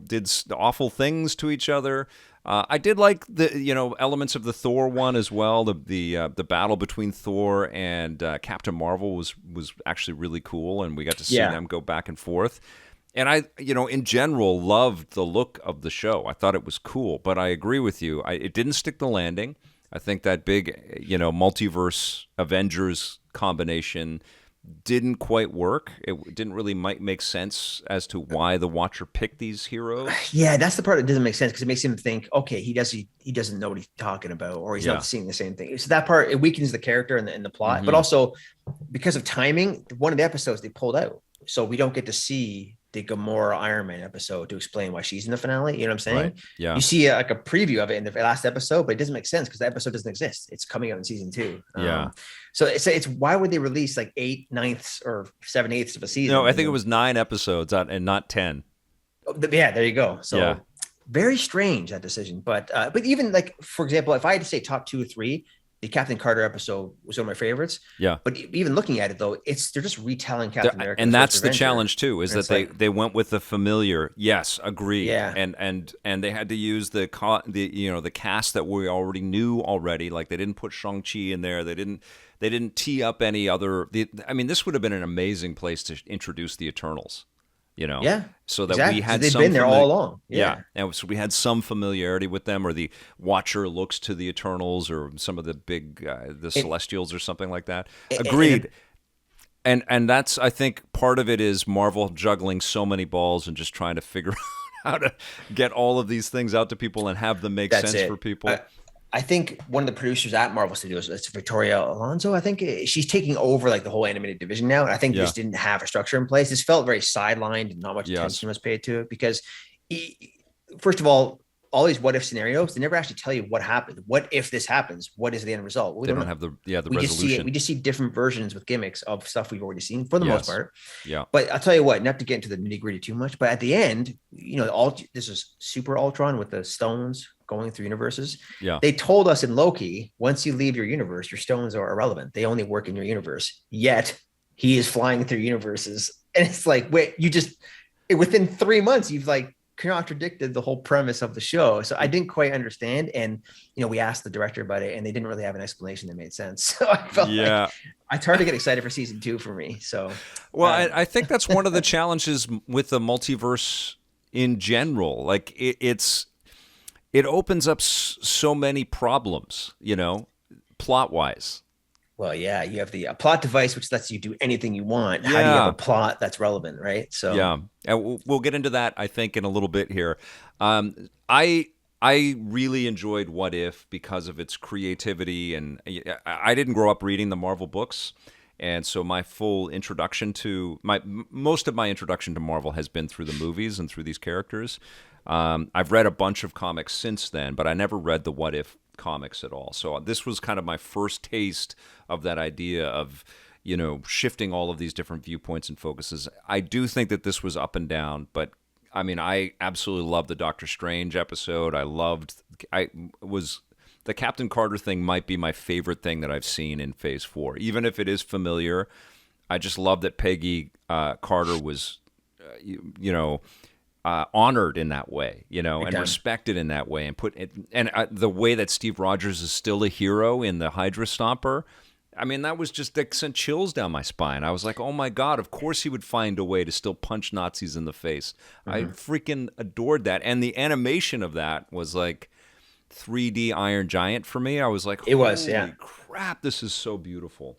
did awful things to each other. I did like the elements of the Thor one as well. The battle between Thor and Captain Marvel was actually really cool, and we got to see them go back and forth. And I, in general, loved the look of the show. I thought it was cool, but I agree with you. It didn't stick the landing. I think that big, multiverse Avengers combination didn't quite work. It didn't really make sense as to why the Watcher picked these heroes. Yeah, that's the part that doesn't make sense because it makes him think, okay, he doesn't know what he's talking about, or he's not seeing the same thing. So that part, it weakens the character and the plot, but also because of timing, one of the episodes they pulled out, so we don't get to see the Gamora Iron Man episode to explain why she's in the finale. You know what I'm saying? Right. Yeah. You see like a preview of it in the last episode, but it doesn't make sense because the episode doesn't exist. It's coming out in season 2. So it's why would they release like 8/9 or 7/8 of a season? No, I think it was 9 episodes and not 10. Yeah, there you go. So very strange, that decision. But even like, for example, if I had to say top 2 or 3, the Captain Carter episode was one of my favorites. Yeah. But even looking at it though, they're just retelling Captain America. And that's the challenge too, is that they went with the familiar. Yes, agree. Yeah. And they had to use the cast that we already knew already. Like they didn't put Shang-Chi in there. They didn't tee up any other. This would have been an amazing place to introduce the Eternals. Yeah, so that exactly. we had They've been there all along. Yeah. And so we had some familiarity with them, or the Watcher looks to the Eternals, or some of the big the Celestials, or something like that. Agreed. And that's, I think, part of it is Marvel juggling so many balls and just trying to figure out how to get all of these things out to people and have them make sense for people. I think one of the producers at Marvel Studios, it's Victoria Alonso. I think she's taking over like the whole animated division now. And I think this didn't have a structure in place. This felt very sidelined and not much attention was paid to it because, first of all these what if scenarios, they never actually tell you what happened. What if this happens? What is the end result? They don't have the resolution. Just see it. We just see different versions with gimmicks of stuff we've already seen for the most part. Yeah. But I'll tell you what, not to get into the nitty gritty too much, but at the end, this is Super Ultron with the stones going through universes. Yeah. They told us in Loki, once you leave your universe, your stones are irrelevant. They only work in your universe. Yet he is flying through universes. And it's like, wait, within 3 months, you've like contradicted the whole premise of the show. So I didn't quite understand. And, we asked the director about it and they didn't really have an explanation that made sense. So I felt like it's hard to get excited for season 2 for me. So, well, I think that's one of the challenges with the multiverse in general. Like it opens up so many problems, plot wise. Well, yeah, you have the plot device, which lets you do anything you want. How do you have a plot that's relevant, right? So yeah, and we'll get into that, I think, in a little bit here. I really enjoyed What If because of its creativity, and I didn't grow up reading the Marvel books, and so my full introduction to most of my introduction to Marvel has been through the movies and through these characters. I've read a bunch of comics since then, but I never read the What If comics at all. So this was kind of my first taste of that idea of, shifting all of these different viewpoints and focuses. I do think that this was up and down, but I mean, I absolutely loved the Doctor Strange episode. The Captain Carter thing might be my favorite thing that I've seen in Phase 4. Even if it is familiar, I just love that Peggy Carter was, honored in that way, and respected in that way, and the way that Steve Rogers is still a hero in the Hydra Stomper. I mean, that sent chills down my spine. I was like, oh my God, of course he would find a way to still punch Nazis in the face. Mm-hmm. I freaking adored that. And the animation of that was like 3D Iron Giant for me. I was like, holy crap, this is so beautiful.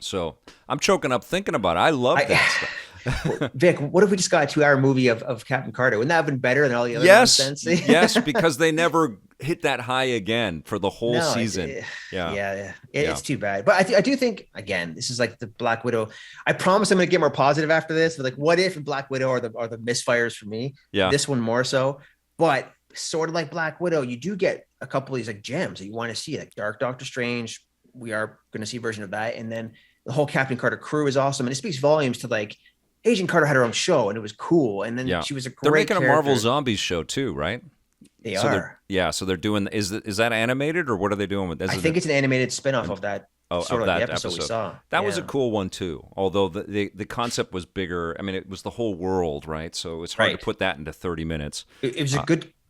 So I'm choking up thinking about it. I love that stuff. Vic, what if we just got a 2-hour movie of Captain Carter? Wouldn't that have been better than all the other nonsense? Yes, because they never hit that high again for the whole season. It's too bad. But I do think, again, this is like the Black Widow. I promise I'm going to get more positive after this. But like, What If and Black Widow are the misfires for me. Yeah. This one more so. But sort of like Black Widow, you do get a couple of these like gems that you want to see, like Dark Doctor Strange. We are going to see a version of that. And then the whole Captain Carter crew is awesome. And it speaks volumes to like, Agent Carter had her own show and it was cool. And then she was a great They're making character. a Marvel Zombies show too, right? They are. So they're doing, is that animated or what are they doing with this? I think it's an animated spinoff of that. Sort of that episode we saw. That was a cool one too. Although the concept was bigger. I mean, it was the whole world, right? So it's hard to put that into 30 minutes. It was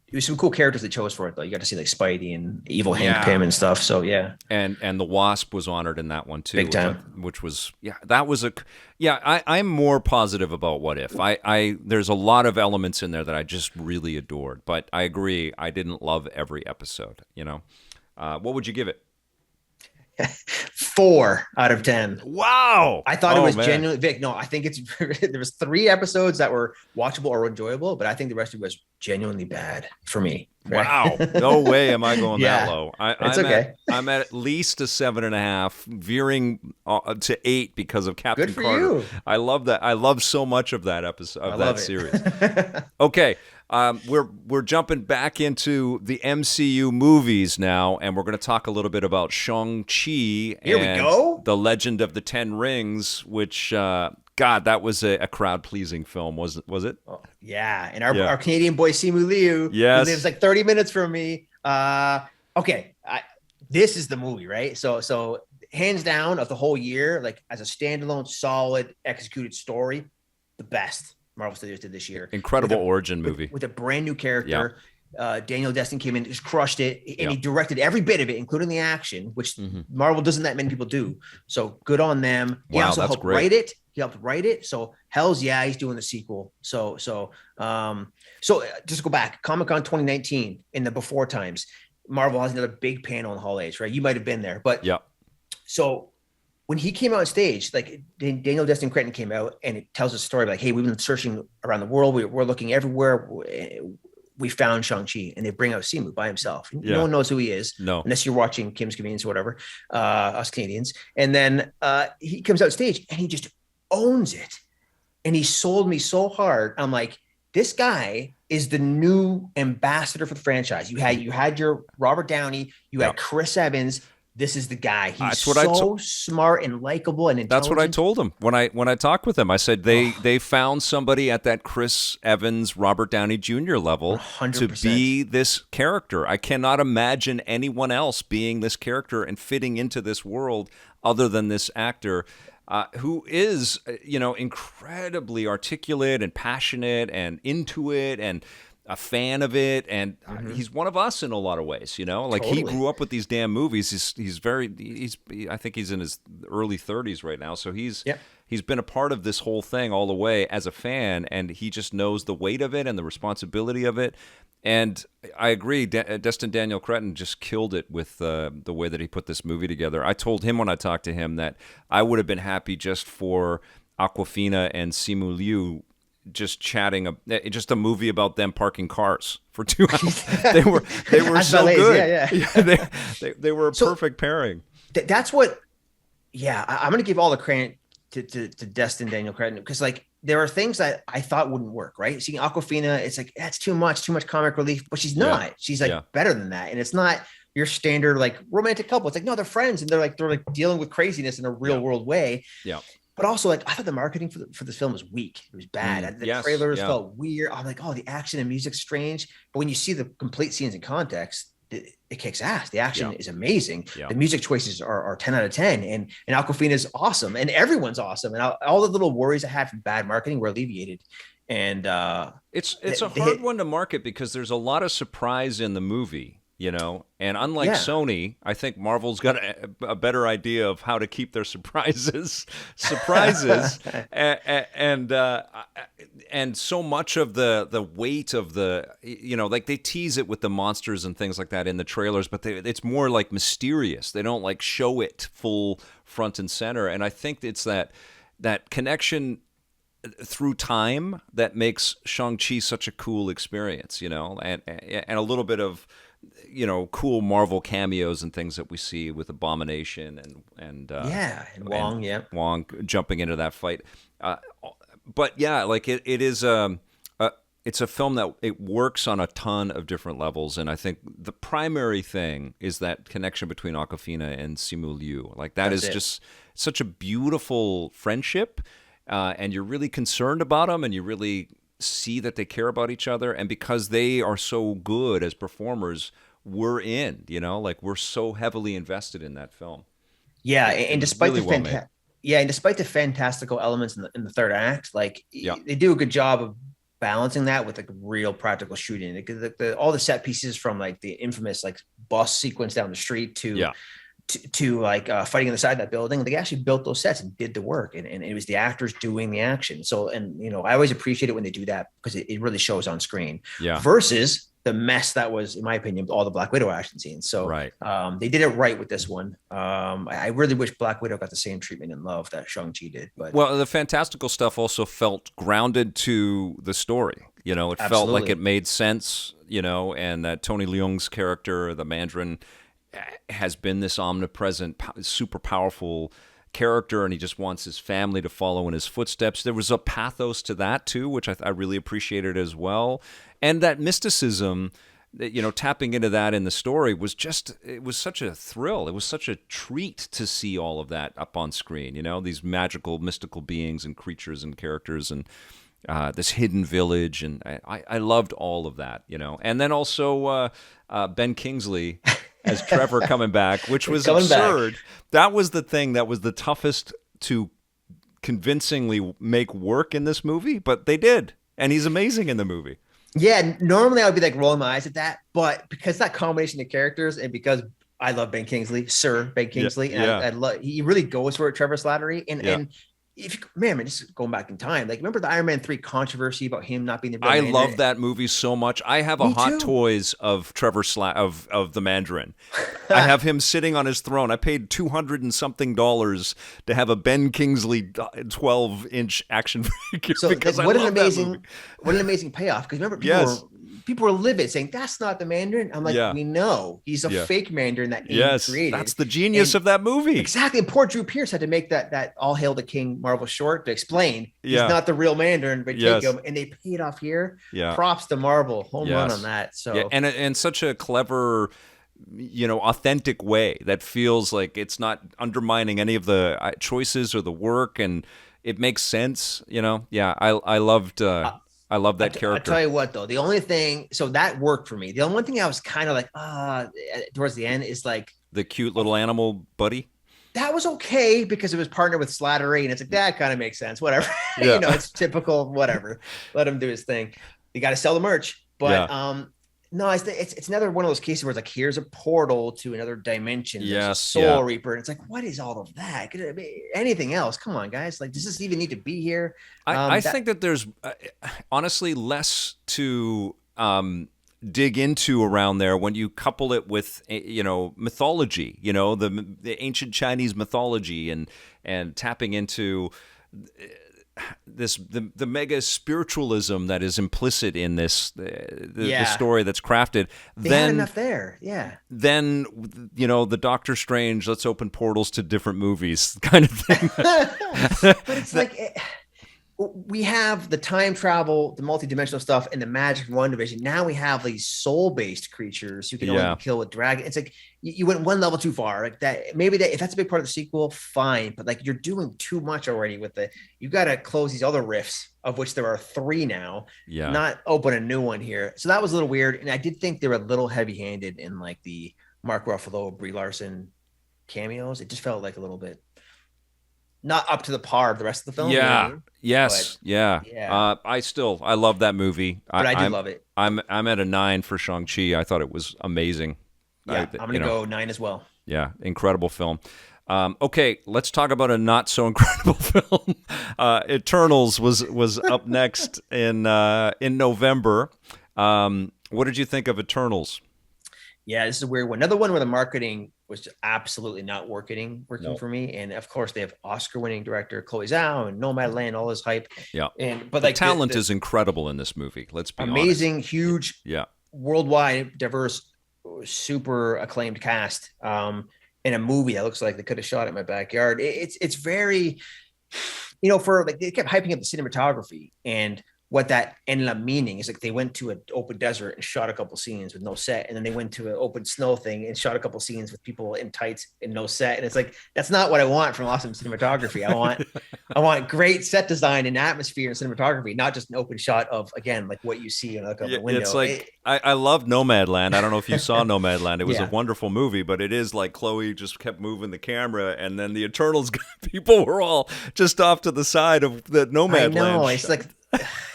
it was some cool characters they chose for it though. You got to see like Spidey and Evil Hank Pym and stuff. So yeah. And the Wasp was honored in that one too. Big time. Which was I'm more positive about What If. There's a lot of elements in there that I just really adored. But I agree, I didn't love every episode, What would you give it? 4 out of 10. Wow. I thought it was genuinely Vic. No, I think there was 3 episodes that were watchable or enjoyable, but I think the rest of it was genuinely bad for me. Right? Wow. No way am I going that low. It's okay. I'm at least a 7.5, veering to 8 because of Captain Good for Carter. You. I love that. I love so much of that episode of that series. Okay. We're jumping back into the MCU movies now, and we're going to talk a little bit about Shang-Chi and The Legend of the Ten Rings, which God, that was a crowd-pleasing film, was it? Oh, yeah, and our Canadian boy Simu Liu, who lives like 30 minutes from me. Okay, this is the movie, right? So hands down of the whole year, like as a standalone, solid, executed story, the best Marvel Studios did this year. Incredible origin movie with a brand new character. Daniel Destin came in, just crushed it, and Yep. he directed every bit of it, including the action, which Marvel doesn't that many people do. So good on them. He Wow, also that's helped great. write it. He helped write it. So hell's yeah, he's doing the sequel. So just go back, Comic-Con 2019 in the before times. Marvel has another big panel in Hall H, right? You might have been there, but yeah. So when he came out on stage, like Daniel Destin Cretton came out and it tells a story like, hey, we've been searching around the world. We're looking everywhere. We found Shang-Chi, and they bring out Simu by himself. No one knows who he is, unless you're watching Kim's Convenience or whatever, us Canadians. And then he comes out stage and he just owns it. And he sold me so hard. I'm like, this guy is the new ambassador for the franchise. You had your Robert Downey, you had Chris Evans. This is the guy. He's so smart and likable and intelligent. That's what I told him when I talked with him. I said they found somebody at that Chris Evans, Robert Downey Jr. level 100%. to be this character. I cannot imagine anyone else being this character and fitting into this world other than this actor. Who is, incredibly articulate and passionate and into it and a fan of it, and he's one of us in a lot of ways, like Totally. he grew up with these damn movies. I think he's in his early 30s right now, so he's been a part of this whole thing all the way as a fan, and he just knows the weight of it and the responsibility of it. And I agree, Destin Daniel Cretton just killed it with the way that he put this movie together. I told him when I talked to him that I would have been happy just for Awkwafina and Simu Liu just chatting, just a movie about them parking cars for 2 hours. They were so good. They were a perfect pairing. That's what. Yeah, I'm going to give all the credit to Destin Daniel Cretton, because like there are things that I thought wouldn't work. Right, seeing Awkwafina, it's like that's too much comic relief, but she's not. Yeah. She's like better than that, and it's not your standard like romantic couple. It's like no, they're friends, and they're like dealing with craziness in a real world way. Yeah. But also, like, I thought the marketing for this film was weak. It was bad. The trailers felt weird. I'm like, oh, the action and music's strange. But when you see the complete scenes in context, it kicks ass. The action is amazing. Yeah. The music choices are 10 out of 10. And Awkwafina is awesome. And everyone's awesome. And all the little worries I had from bad marketing were alleviated. And it's a hard one to market because there's a lot of surprise in the movie. And unlike Sony, I think Marvel's got a better idea of how to keep their surprises, and so much of the weight of the, like they tease it with the monsters and things like that in the trailers, but it's more like mysterious. They don't like show it full front and center, and I think it's that connection through time that makes Shang-Chi such a cool experience, and a little bit of cool Marvel cameos and things that we see with Abomination and Wong, Wong jumping into that fight. But like it is it's a film that it works on a ton of different levels, and I think the primary thing is that connection between Awkwafina and Simu Liu. Like that's just such a beautiful friendship, and you're really concerned about them, and you really see that they care about each other, and because they are so good as performers, we're in, like we're so heavily invested in that film. Yeah, and despite really despite the fantastical elements in the third act, like they do a good job of balancing that with like real practical shooting. All the set pieces from like the infamous like bus sequence down the street to like fighting on the side of that building. They actually built those sets and did the work, and it was the actors doing the action. So, and I always appreciate it when they do that because it really shows on screen. Yeah. Versus the mess that was, in my opinion, all the Black Widow action scenes. So, they did it right with this one. I really wish Black Widow got the same treatment and love that Shang-Chi did. But the fantastical stuff also felt grounded to the story. It felt like it made sense. And that Tony Leung's character, the Mandarin, has been this omnipresent, super powerful character, and he just wants his family to follow in his footsteps. There was a pathos to that too, which I really appreciated as well. And that mysticism, tapping into that in the story it was such a thrill. It was such a treat to see all of that up on screen, these magical, mystical beings and creatures and characters and this hidden village. And I loved all of that, And then also Ben Kingsley as Trevor coming back, which was absurd. That was the thing that was the toughest to convincingly make work in this movie, but they did. And he's amazing in the movie. Yeah, normally I would be like rolling my eyes at that, but because that combination of characters and because I love Ben Kingsley, Sir Ben Yeah, Kingsley, and yeah, I love he really goes for it, Trevor Slattery, yeah. and if you man, just going back in time, like remember the Iron Man 3 controversy about him not being the real I Mandarin? love that movie so much. I have a Me Hot too. Toys of of the Mandarin. I have him sitting on his throne. I paid $200 and something to have a Ben Kingsley 12-inch action figure So like, because I love that movie. what an amazing payoff. Because remember, Yes. people were livid saying that's not the Mandarin. I'm like, Yeah. we know he's a Yeah. fake Mandarin that Aang Yes. created. That's the genius And of that movie. exactly. And poor Drew Pierce had to make that All Hail the King Marvel short to explain he's Yeah. not the real Mandarin, but Yes. take him. And they paid off here. Yeah. Props to Marvel. Home run Yes. on that. So Yeah, and such a clever, authentic way that feels like it's not undermining any of the choices or the work, and it makes sense. Yeah, I loved I love that character. I'll tell you what, though, the only thing, so that worked for me. The only thing I was kind of like, towards the end is like, The cute little animal buddy. that was okay because it was partnered with Slattery, and it's like, that kind of makes sense. Whatever. Yeah. It's typical, whatever. Let him do his thing. You got to sell the merch. But no, it's another one of those cases where it's like, here's a portal to another dimension. There's a Yes, Soul yeah. Reaper. And it's like, what is all of that? Could it be anything else? Come on, guys. Like, does this even need to be here? I think that there's honestly less to dig into around there when you couple it with mythology, the ancient Chinese mythology, and tapping into the mega spiritualism that is implicit in this the story that's crafted. They had enough there. Yeah. Then the Doctor Strange, let's open portals to different movies kind of thing. But it's like we have the time travel, the multidimensional stuff, and the magic from WandaVision. Now we have these soul-based creatures who can only kill with dragon. It's like you went one level too far. Like that, maybe if that's a big part of the sequel, fine. But like you're doing too much already with it. You got to close these other rifts, of which there are 3 now. Yeah. Not open a new one here. So that was a little weird, and I did think they were a little heavy-handed in like the Mark Ruffalo, Brie Larson cameos. It just felt like a little bit not up to the par of the rest of the film. Yeah. You know what I mean? Yes. But, yeah. yeah. I love that movie. But I do love it. I'm at a 9 for Shang-Chi. I thought it was amazing. Yeah, I'm going to go 9 as well. Yeah, incredible film. Okay, let's talk about a not so incredible film. Eternals was up next in November. What did you think of Eternals? Yeah, this is a weird one. Another one where the marketing was absolutely not working for me. And of course, they have Oscar-winning director Chloe Zhao and Nomadland, all this hype. Yeah, but the talent is incredible in this movie. Let's be amazing, honest. huge, worldwide, diverse, super acclaimed cast. In a movie that looks like they could have shot it in my backyard. It's very, for like they kept hyping up the cinematography, and what that ended up meaning is like they went to an open desert and shot a couple scenes with no set, and then they went to an open snow thing and shot a couple scenes with people in tights and no set. And it's like, that's not what I want from awesome cinematography. I want great set design and atmosphere and cinematography, not just an open shot of, again, like what you see in the window. It's like I loved Nomadland. I don't know if you saw Nomadland. It was a wonderful movie, but it is like Chloe just kept moving the camera, and then the Eternals people were all just off to the side of the Nomadland. I know.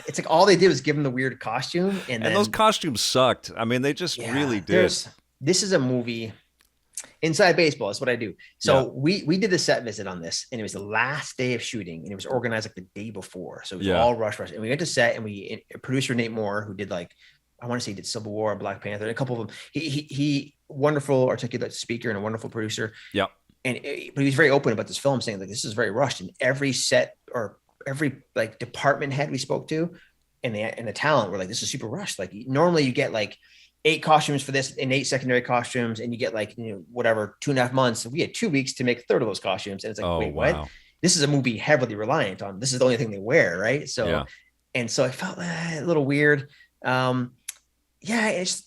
It's like all they did was give him the weird costume, and those costumes sucked. I mean, they just really did. This is a movie. Inside Baseball. That's what I do. So we did the set visit on this, and it was the last day of shooting, and it was organized like the day before. So it was all rush. And we went to set, and producer Nate Moore, who did like, I want to say he did Civil War, Black Panther, and a couple of them. He wonderful articulate speaker and a wonderful producer. Yeah. But he was very open about this film, saying like, this is very rushed, and every set or every like department head we spoke to and the talent were like, this is super rushed. Like normally you get like 8 costumes for this and 8 secondary costumes, and you get like, whatever, 2.5 months. We had 2 weeks to make a third of those costumes. And it's like, what? This is a movie heavily reliant on, this is the only thing they wear. Right. So, and so I felt a little weird. It's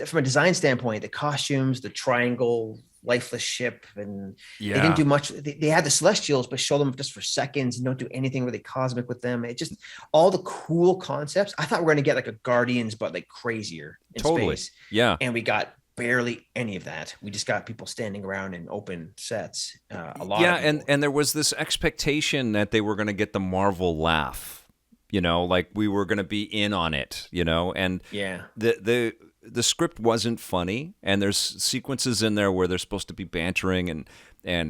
from a design standpoint, the costumes, the triangle, lifeless ship, and they didn't do much. They had the Celestials, but show them just for seconds and don't do anything really cosmic with them. It just, all the cool concepts. I thought we were going to get like a Guardians, but like crazier in space. Yeah. And we got barely any of that. We just got people standing around in open sets. A lot. Yeah. And there was this expectation that they were going to get the Marvel laugh. like we were going to be in on it, and the script wasn't funny, and there's sequences in there where they're supposed to be bantering and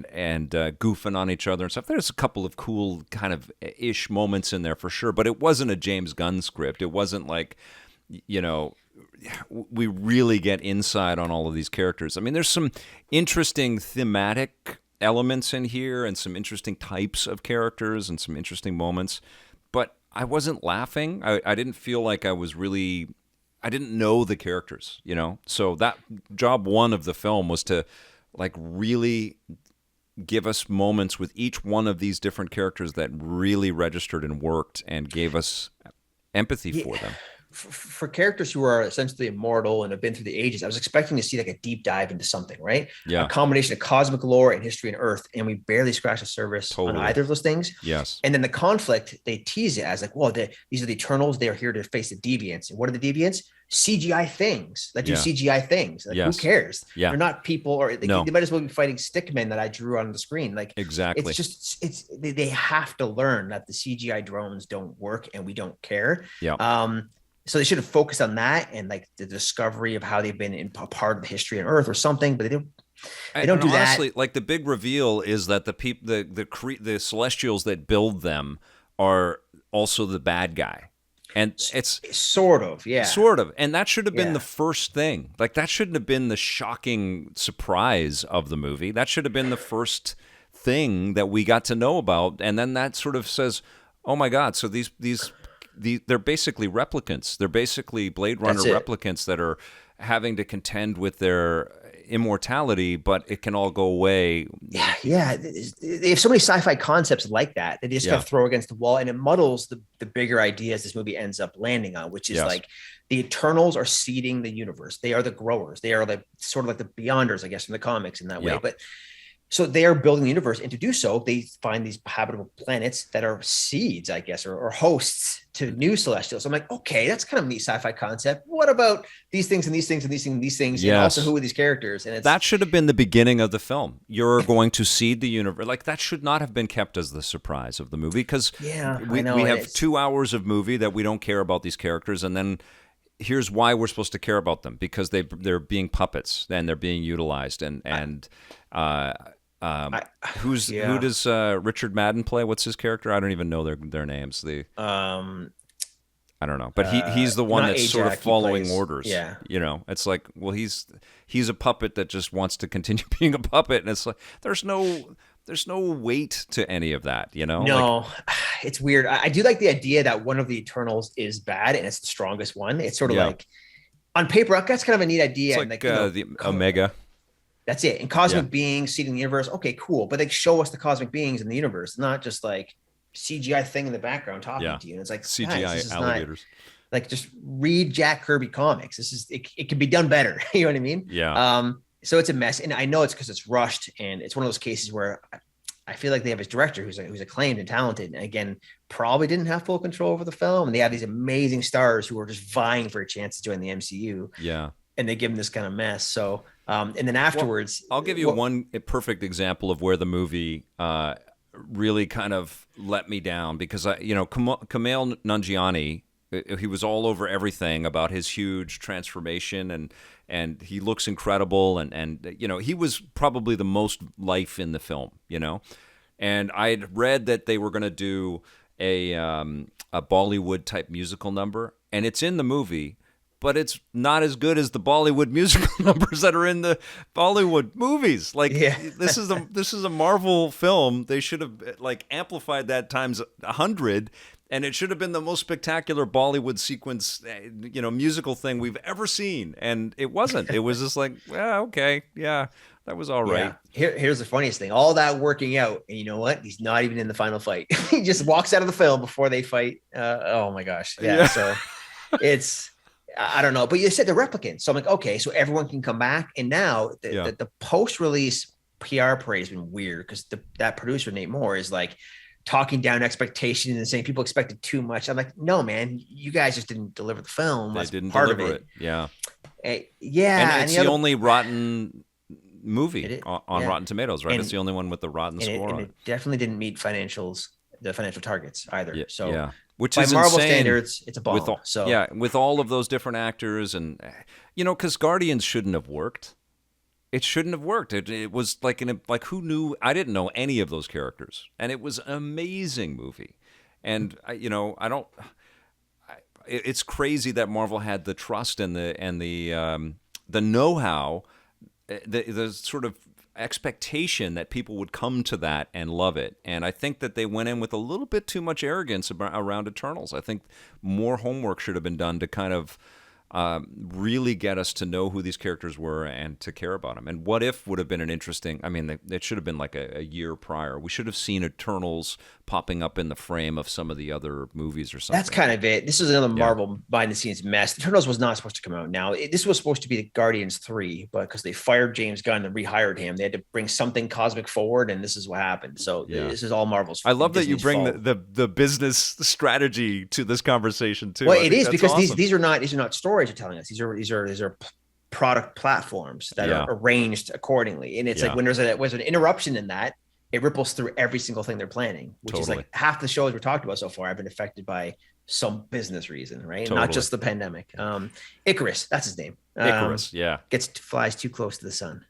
goofing on each other and stuff. There's a couple of cool kind of ish moments in there for sure, but it wasn't a James Gunn script. It wasn't like, we really get inside on all of these characters. I mean, there's some interesting thematic elements in here and some interesting types of characters and some interesting moments, but I wasn't laughing. I didn't feel like I didn't know the characters, So that job one of the film was to like really give us moments with each one of these different characters that really registered and worked and gave us empathy for them. For characters who are essentially immortal and have been through the ages, I was expecting to see like a deep dive into something, right? Yeah. A combination of cosmic lore and history and Earth, and we barely scratched the surface on either of those things. Yes. And then the conflict, they tease it as like, well, these are the Eternals. They are here to face the deviants. And what are the deviants? CGI things that do CGI things. Like, who cares? Yeah. They're not people, or they might as well be fighting stickmen that I drew on the screen. Like, exactly. They have to learn that the CGI drones don't work and we don't care. Yeah. So they should have focused on that and like the discovery of how they've been in a part of the history on Earth or something, but they don't do honestly, that. Like the big reveal is that the Celestials that build them are also the bad guy. And it's sort of. And that should have been the first thing. Like that shouldn't have been the shocking surprise of the movie. That should have been the first thing that we got to know about. And then that sort of says, oh my God, so they're basically replicants. They're basically Blade Runner replicants that are having to contend with their immortality, but it can all go away. Yeah. They have so many sci-fi concepts like that. They just kind of throw against the wall, and it muddles the bigger ideas this movie ends up landing on, which is like the Eternals are seeding the universe. They are the growers. They are the sort of like the Beyonders, I guess, in the comics in that way. But so they are building the universe, and to do so, they find these habitable planets that are seeds, I guess, or hosts to new Celestials. So I'm like, okay, that's kind of a neat sci-fi concept. What about these things and these things and these things and these things? Yes. And also, who are these characters? And that should have been the beginning of the film. You're going to seed the universe. Like that should not have been kept as the surprise of the movie, because we have 2 hours of movie that we don't care about these characters, and then here's why we're supposed to care about them, because they're being puppets and they're being utilized who does Richard Madden play? What's his character? I don't even know their names. I don't know, but he's the one that's sort of following orders. Yeah, it's like, well, he's a puppet that just wants to continue being a puppet, and it's like there's no weight to any of that. No, it's weird. I do like the idea that one of the Eternals is bad and it's the strongest one. It's sort of like on paper, that's kind of a neat idea. It's like the Omega. That's it. And cosmic beings seeding the universe. Okay, cool. But they show us the cosmic beings in the universe, not just like CGI thing in the background talking to you. And it's like CGI alligators. Like, just read Jack Kirby comics. It can be done better. You know what I mean? Yeah. So it's a mess. And I know it's because it's rushed, and it's one of those cases where I feel like they have his director who's acclaimed and talented, and again, probably didn't have full control over the film. And they have these amazing stars who are just vying for a chance to join the MCU. Yeah. And they give him this kind of mess. So, and then afterwards, I'll give you one perfect example of where the movie really kind of let me down, because Kumail Nanjiani, he was all over everything about his huge transformation, and he looks incredible, and he was probably the most life in the film, and I'd read that they were going to do a Bollywood type musical number, and it's in the movie, but it's not as good as the Bollywood musical numbers that are in the Bollywood movies. Like, this is a Marvel film. They should have amplified that times 100, and it should have been the most spectacular Bollywood sequence, musical thing we've ever seen. And it wasn't. It was just like, okay, yeah, that was all right. Yeah. Here's the funniest thing: all that working out, and you know what? He's not even in the final fight. He just walks out of the film before they fight. Oh my gosh, yeah. So it's. I don't know, but you said the replicants. So I'm like, okay, so everyone can come back. And now the post-release PR parade has been weird, because that producer, Nate Moore, is like talking down expectations and saying people expected too much. I'm like, no, man, you guys just didn't deliver the film. They didn't deliver it. Yeah. Yeah. And it's the only rotten movie on Rotten Tomatoes, right? It's the only one with the rotten score on it. It definitely didn't meet the financial targets either. So which by is Marvel insane. standards, it's a bomb. With all of those different actors, and because Guardians shouldn't have worked. It shouldn't have worked. It was like who knew? I didn't know any of those characters, and it was an amazing movie. And I don't. It's crazy that Marvel had the trust and the know-how, the sort of expectation that people would come to that and love it. And I think that they went in with a little bit too much arrogance around Eternals. I think more homework should have been done to kind of really get us to know who these characters were and to care about them. And What If would have been an interesting. I mean, it should have been like a year prior. We should have seen Eternals popping up in the frame of some of the other movies or something. That's kind of it. This is another Marvel behind the scenes mess. Eternals was not supposed to come out now. This was supposed to be the Guardians 3, but because they fired James Gunn and rehired him, they had to bring something cosmic forward, and this is what happened. So this is all Marvel's fault. I love that you bring the business strategy to this conversation too. Well, it is because awesome. these are not stories you're telling us. These are product platforms that are arranged accordingly. And it's like when there's an interruption in that, it ripples through every single thing they're planning, which is like half the shows we're talked about so far have been affected by some business reason, right? Not just the pandemic. Icarus, that's his name. Icarus, flies too close to the sun.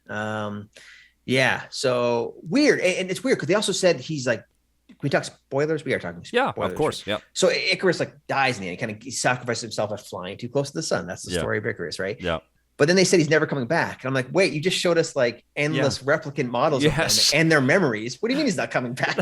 So weird. And it's weird because they also said he's like, can we talk spoilers? We are talking spoilers. Yeah, of course. Right? Yeah. So Icarus like dies in the end. He kind of sacrifices himself by flying too close to the sun. That's the story of Icarus, right? Yeah. But then they said he's never coming back. And I'm like, wait, you just showed us like endless replicant models of him and their memories. What do you mean he's not coming back?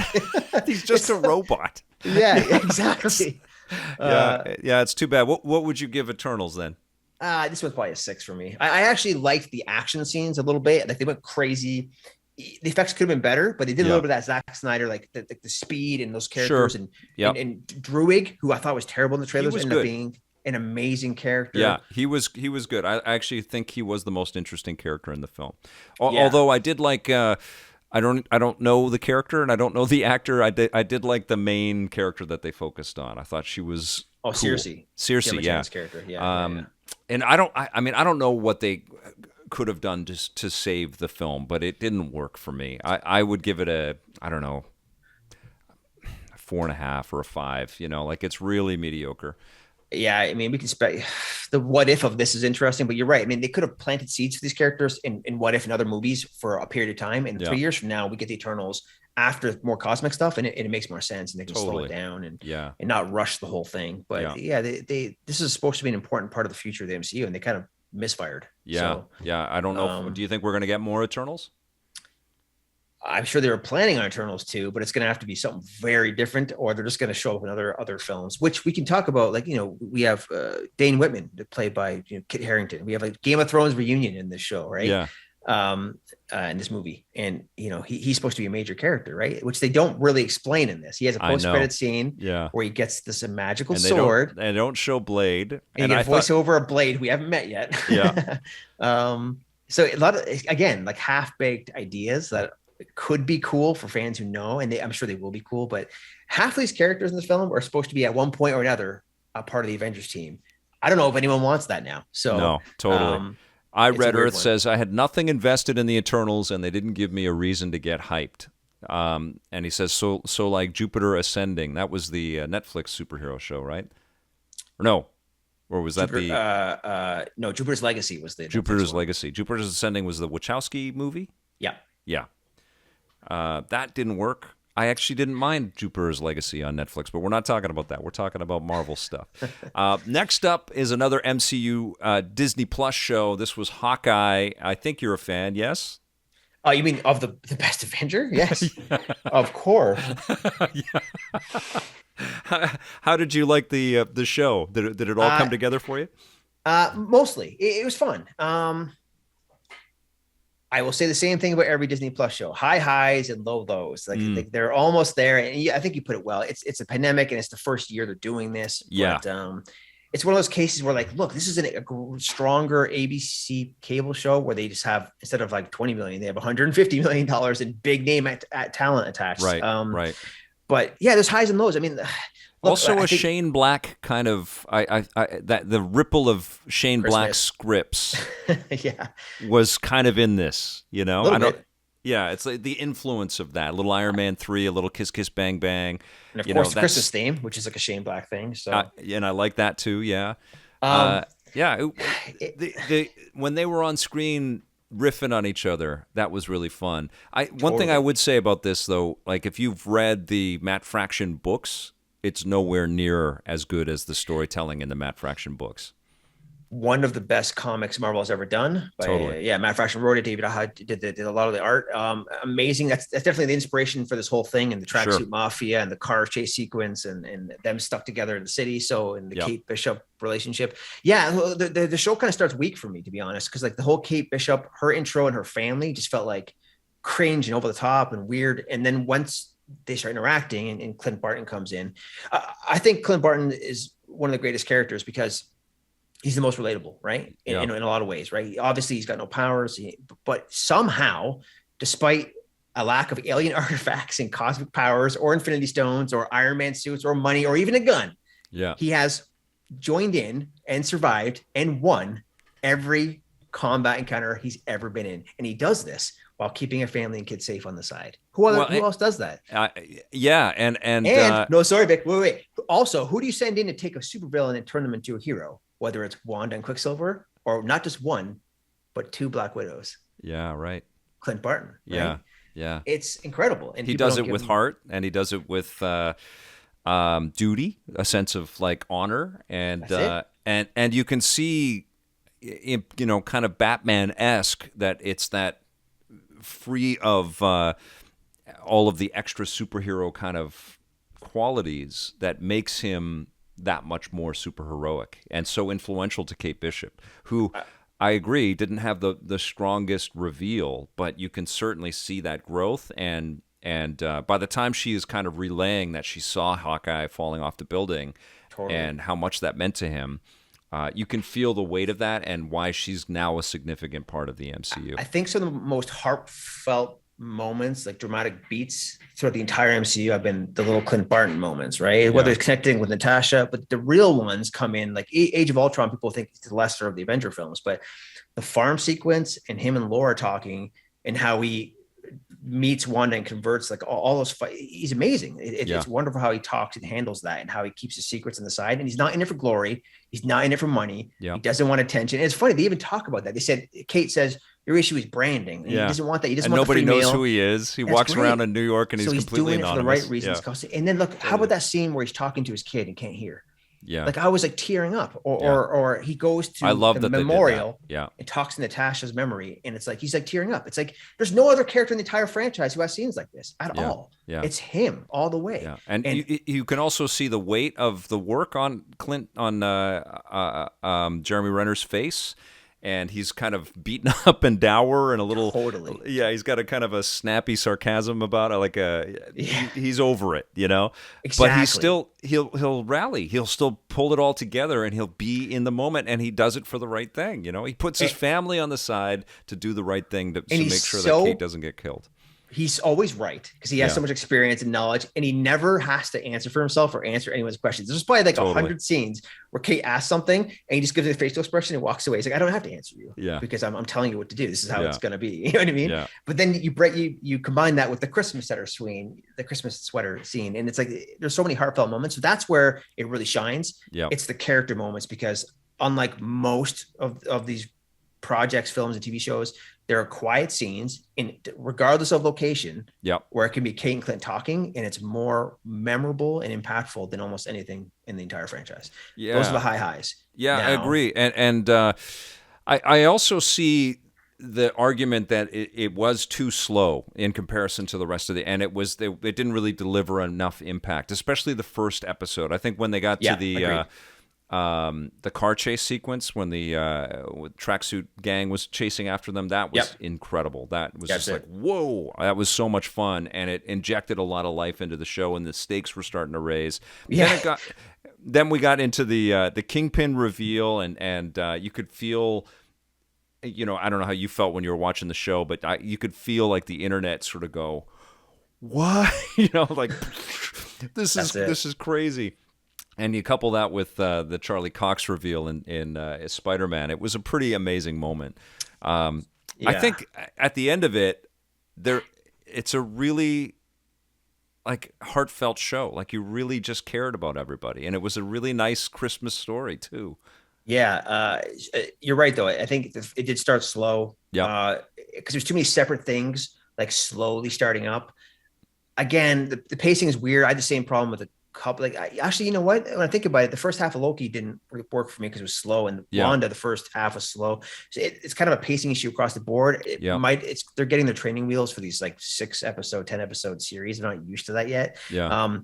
He's just a robot. Yeah, exactly. It's too bad. What would you give Eternals then? This was probably a 6 for me. I actually liked the action scenes a little bit. Like they went crazy. The effects could have been better, but they did a little bit of that Zack Snyder, like the speed and those characters and Druig, who I thought was terrible in the trailers, ended up being an amazing character. Yeah, he was good. I actually think he was the most interesting character in the film. Although I did like I don't know the character and I don't know the actor. I did like the main character that they focused on. I thought she was cool. Circe, character. And I don't know what they could have done just to save the film, but it didn't work for me. I would give it a 4.5 or a 5. Like it's really mediocre. Yeah, I mean, we can the what if of this is interesting, but you're right. I mean, they could have planted seeds for these characters in what if in other movies for a period of time. And 3 years from now, we get the Eternals after more cosmic stuff, and it makes more sense, and they can slow it down and not rush the whole thing. But this is supposed to be an important part of the future of the MCU, and they kind of misfired. I don't know. Do you think we're going to get more Eternals? I'm sure they were planning on Eternals too, but it's going to have to be something very different, or they're just going to show up in other films, which we can talk about. Like, we have Dane Whitman played by Kit Harington. We have like Game of Thrones reunion in this show, right? Yeah. In this movie, and he's supposed to be a major character, right? Which they don't really explain in this. He has a post-credit scene where he gets this magical sword. They don't show Blade, and you get a voiceover of Blade, who we haven't met yet. Yeah. So a lot of, again, like half-baked ideas that could be cool for fans who know, and I'm sure they will be cool, but half of these characters in this film are supposed to be at one point or another a part of the Avengers team. I don't know if anyone wants that now. So no, totally. I read Earth says, I had nothing invested in the Eternals and they didn't give me a reason to get hyped. And he says, so like Jupiter Ascending, that was the Netflix superhero show, right? Or no? Or was that no, Jupiter's Legacy was the Jupiter's Legacy. Jupiter's Ascending was the Wachowski movie? Yeah. Yeah. That didn't work. I actually didn't mind Jupiter's Legacy on Netflix, but we're not talking about that. We're talking about Marvel stuff. Next up is another MCU Disney Plus show. This was Hawkeye. I think you're a fan, yes? Oh, you mean of the best Avenger? Yes, of course. How did you like the show? Did it all come together for you? Mostly. It was fun. I will say the same thing about every Disney Plus show: high highs and low lows. Like they're almost there, and I think you put it well. It's a pandemic, and it's the first year they're doing this. Yeah. But, it's one of those cases where, like, look, this is a stronger ABC cable show where they just have, instead of like $20 million, they have $150 million in big name at talent attached. Right. Right. But yeah, there's highs and lows. I mean. Also, I think Shane Black kind of that the ripple of Shane Black's scripts, was kind of in this. I don't. Yeah, it's like the influence of that. A little Iron Man 3, a little Kiss Kiss Bang Bang. And of course, the Christmas theme, which is like a Shane Black thing. So, and I like that too. Yeah, um, yeah. When they were on screen riffing on each other, that was really fun. One thing I would say about this though, like if you've read the Matt Fraction books, it's nowhere near as good as the storytelling in the Matt Fraction books. One of the best comics Marvel has ever done. Totally. Yeah, Matt Fraction wrote it. David Aja did a lot of the art. Amazing. That's definitely the inspiration for this whole thing, and the tracksuit mafia and the car chase sequence and them stuck together in the city. So, in the Kate Bishop relationship. Yeah, the show kind of starts weak for me, to be honest, because like the whole Kate Bishop, her intro and her family just felt like cringe and over the top and weird. And then once they start interacting and Clint Barton comes in, I think Clint Barton is one of the greatest characters because he's the most relatable, right? In a lot of ways, right? Obviously, he's got no powers, but somehow, despite a lack of alien artifacts and cosmic powers or Infinity Stones or Iron Man suits or money or even a gun, he has joined in and survived and won every combat encounter he's ever been in. And he does this while keeping a family and kids safe on the side. Who else does that? And no, sorry, Vic. Wait. Also, who do you send in to take a supervillain and turn them into a hero? Whether it's Wanda and Quicksilver, or not just one, but 2 Black Widows. Yeah, right. Clint Barton. Right? Yeah. It's incredible. And he does it with heart, and he does it with duty, a sense of like honor, and you can see, kind of Batman-esque that it's that free of all of the extra superhero kind of qualities that makes him that much more super heroic and so influential to Kate Bishop, who I agree didn't have the strongest reveal, but you can certainly see that growth. And by the time she is kind of relaying that she saw Hawkeye falling off the building and how much that meant to him, you can feel the weight of that and why she's now a significant part of the MCU. I think some of the most heartfelt moments, like dramatic beats throughout the entire MCU, have been the little Clint Barton moments, right? Whether it's connecting with Natasha, but the real ones come in like Age of Ultron. People think it's the lesser of the Avenger films, but the farm sequence and him and Laura talking and how he meets Wanda and converts, like all those he's amazing. It's wonderful how he talks and handles that and how he keeps his secrets on the side. And he's not in it for glory. He's not in it for money. He doesn't want attention. And it's funny. They even talk about that. They said, Kate says, your issue is branding. He doesn't want that. He doesn't want nobody the free knows meal. who he is. He walks around in New York and he's completely anonymous. So he's doing it for the right reasons. And then look, how about that scene where he's talking to his kid and can't hear? Yeah. Like I was like tearing up or he goes to the memorial and talks to Natasha's memory. And it's like, he's like tearing up. It's like, there's no other character in the entire franchise who has scenes like this at all. Yeah. It's him all the way. Yeah. And you can also see the weight of the work on Jeremy Renner's face. And he's kind of beaten up and dour and a little he's got a kind of a snappy sarcasm about it, like he's over it, Exactly. But he's still he'll rally, he'll still pull it all together, and he'll be in the moment, and he does it for the right thing. He puts his family on the side to do the right thing to make sure that Kate doesn't get killed. He's always right because he has so much experience and knowledge, and he never has to answer for himself or answer anyone's questions. There's probably like 100 scenes where Kate asks something and he just gives a facial expression and walks away. He's like, I don't have to answer you because I'm telling you what to do. This is how it's going to be. You know what I mean? Yeah. But then you combine that with the Christmas sweater scene. And it's like, there's so many heartfelt moments. So that's where it really shines. Yeah. It's the character moments, because unlike most of these projects, films, and TV shows, there are quiet scenes regardless of location where it can be Kate and Clint talking, and it's more memorable and impactful than almost anything in the entire franchise. Those are the highs. Yeah, I agree. And I also see the argument that it was too slow in comparison to the rest of it didn't really deliver enough impact, especially the first episode. I think when they got to the car chase sequence, when the tracksuit gang was chasing after them, that was incredible. That was just like, whoa, that was so much fun, and it injected a lot of life into the show, and the stakes were starting to raise. Then we got into the Kingpin reveal, and you could feel, I don't know how you felt when you were watching the show, but you could feel like the internet sort of go, what? Like this is crazy. And you couple that with the Charlie Cox reveal in Spider-Man. It was a pretty amazing moment. I think at the end of it, it's a really like heartfelt show. Like you really just cared about everybody, and it was a really nice Christmas story too. Yeah, you're right though. I think it did start slow. Yeah. Because there's too many separate things like slowly starting up. Again, the pacing is weird. I had the same problem with a couple. Like, actually, you know what? When I think about it, the first half of Loki didn't work for me because it was slow, and Wanda, the first half was slow. So it's kind of a pacing issue across the board. They're getting their training wheels for these like 6-episode, 10-episode series. They're not used to that yet. Yeah.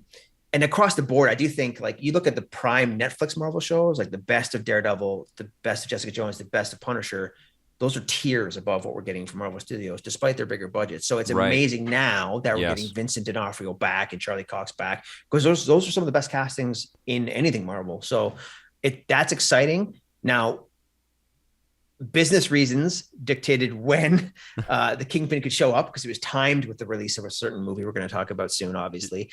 And across the board, I do think like you look at the prime Netflix Marvel shows, like the best of Daredevil, the best of Jessica Jones, the best of Punisher. Those are tiers above what we're getting from Marvel Studios, despite their bigger budgets. So it's amazing now that we're getting Vincent D'Onofrio back and Charlie Cox back, because those are some of the best castings in anything Marvel. So that's exciting. Now, business reasons dictated when the Kingpin could show up, because it was timed with the release of a certain movie we're going to talk about soon, obviously.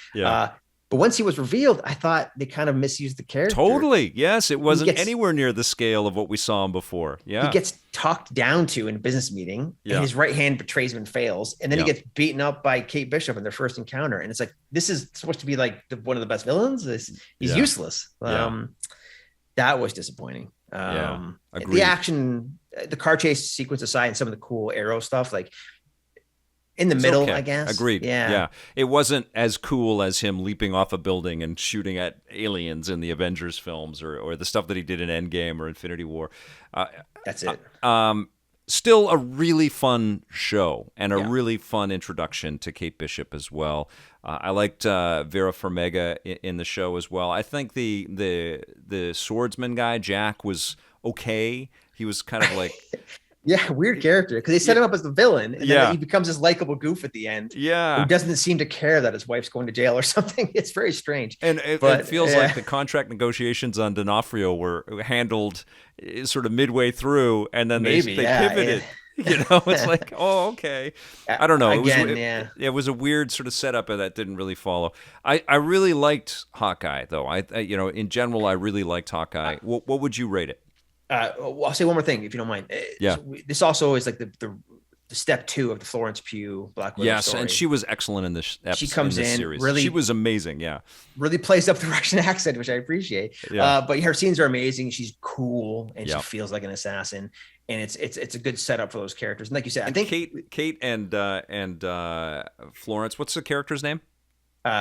But once he was revealed, I thought they kind of misused the character. Totally. Yes. It wasn't anywhere near the scale of what we saw him before. Yeah. He gets talked down to in a business meeting, and his right hand betrays him and fails. And then he gets beaten up by Kate Bishop in their first encounter. And it's like, this is supposed to be like one of the best villains. He's useless. That was disappointing. The action, the car chase sequence aside, and some of the cool Arrow stuff, like, in the middle, okay. I guess. Agreed. Yeah. It wasn't as cool as him leaping off a building and shooting at aliens in the Avengers films, or the stuff that he did in Endgame or Infinity War. That's it. Still a really fun show, and a really fun introduction to Kate Bishop as well. I liked Vera Farmiga in the show as well. I think the swordsman guy, Jack, was okay. He was kind of like... Yeah, weird character, because they set him up as the villain, and then he becomes this likable goof at the end. Yeah, who doesn't seem to care that his wife's going to jail or something. It's very strange, and it feels like the contract negotiations on D'Onofrio were handled sort of midway through, and then they pivoted. Yeah. You know, it's like, oh, okay. I don't know. It was a weird sort of setup that didn't really follow. I really liked Hawkeye, though. In general, I really liked Hawkeye. What would you rate it? I'll say one more thing, if you don't mind. This also is like the step 2 of the Florence Pugh Black Widow story. And she was excellent in this episode. She comes in series. Really, she was amazing. Yeah, really plays up the Russian accent, which I appreciate. But her scenes are amazing. She's cool, and she feels like an assassin, and it's a good setup for those characters. And like you said, I think Kate and Florence. What's the character's name?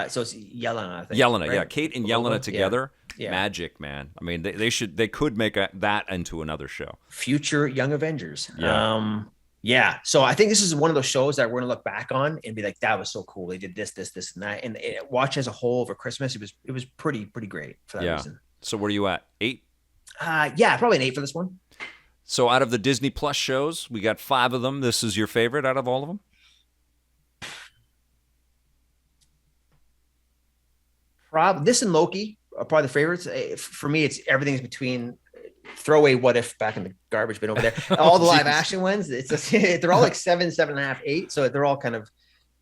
So it's Yelena, I think. Yelena, right? Kate and Yelena together. Yeah. Magic, man. I mean, they could make that into another show. Future Young Avengers. So I think this is one of those shows that we're gonna look back on and be like, that was so cool. They did this, and that, and watch as a whole over Christmas. It was pretty great for that reason. So where are you at? 8? Probably an 8 for this one. So out of the Disney Plus shows, we got 5 of them. This is your favorite out of all of them? This and Loki are probably the favorites. For me, it's everything's between. Throw away What If back in the garbage bin over there. All the live action ones, they're all like 7, 7.5, 8. So they're all kind of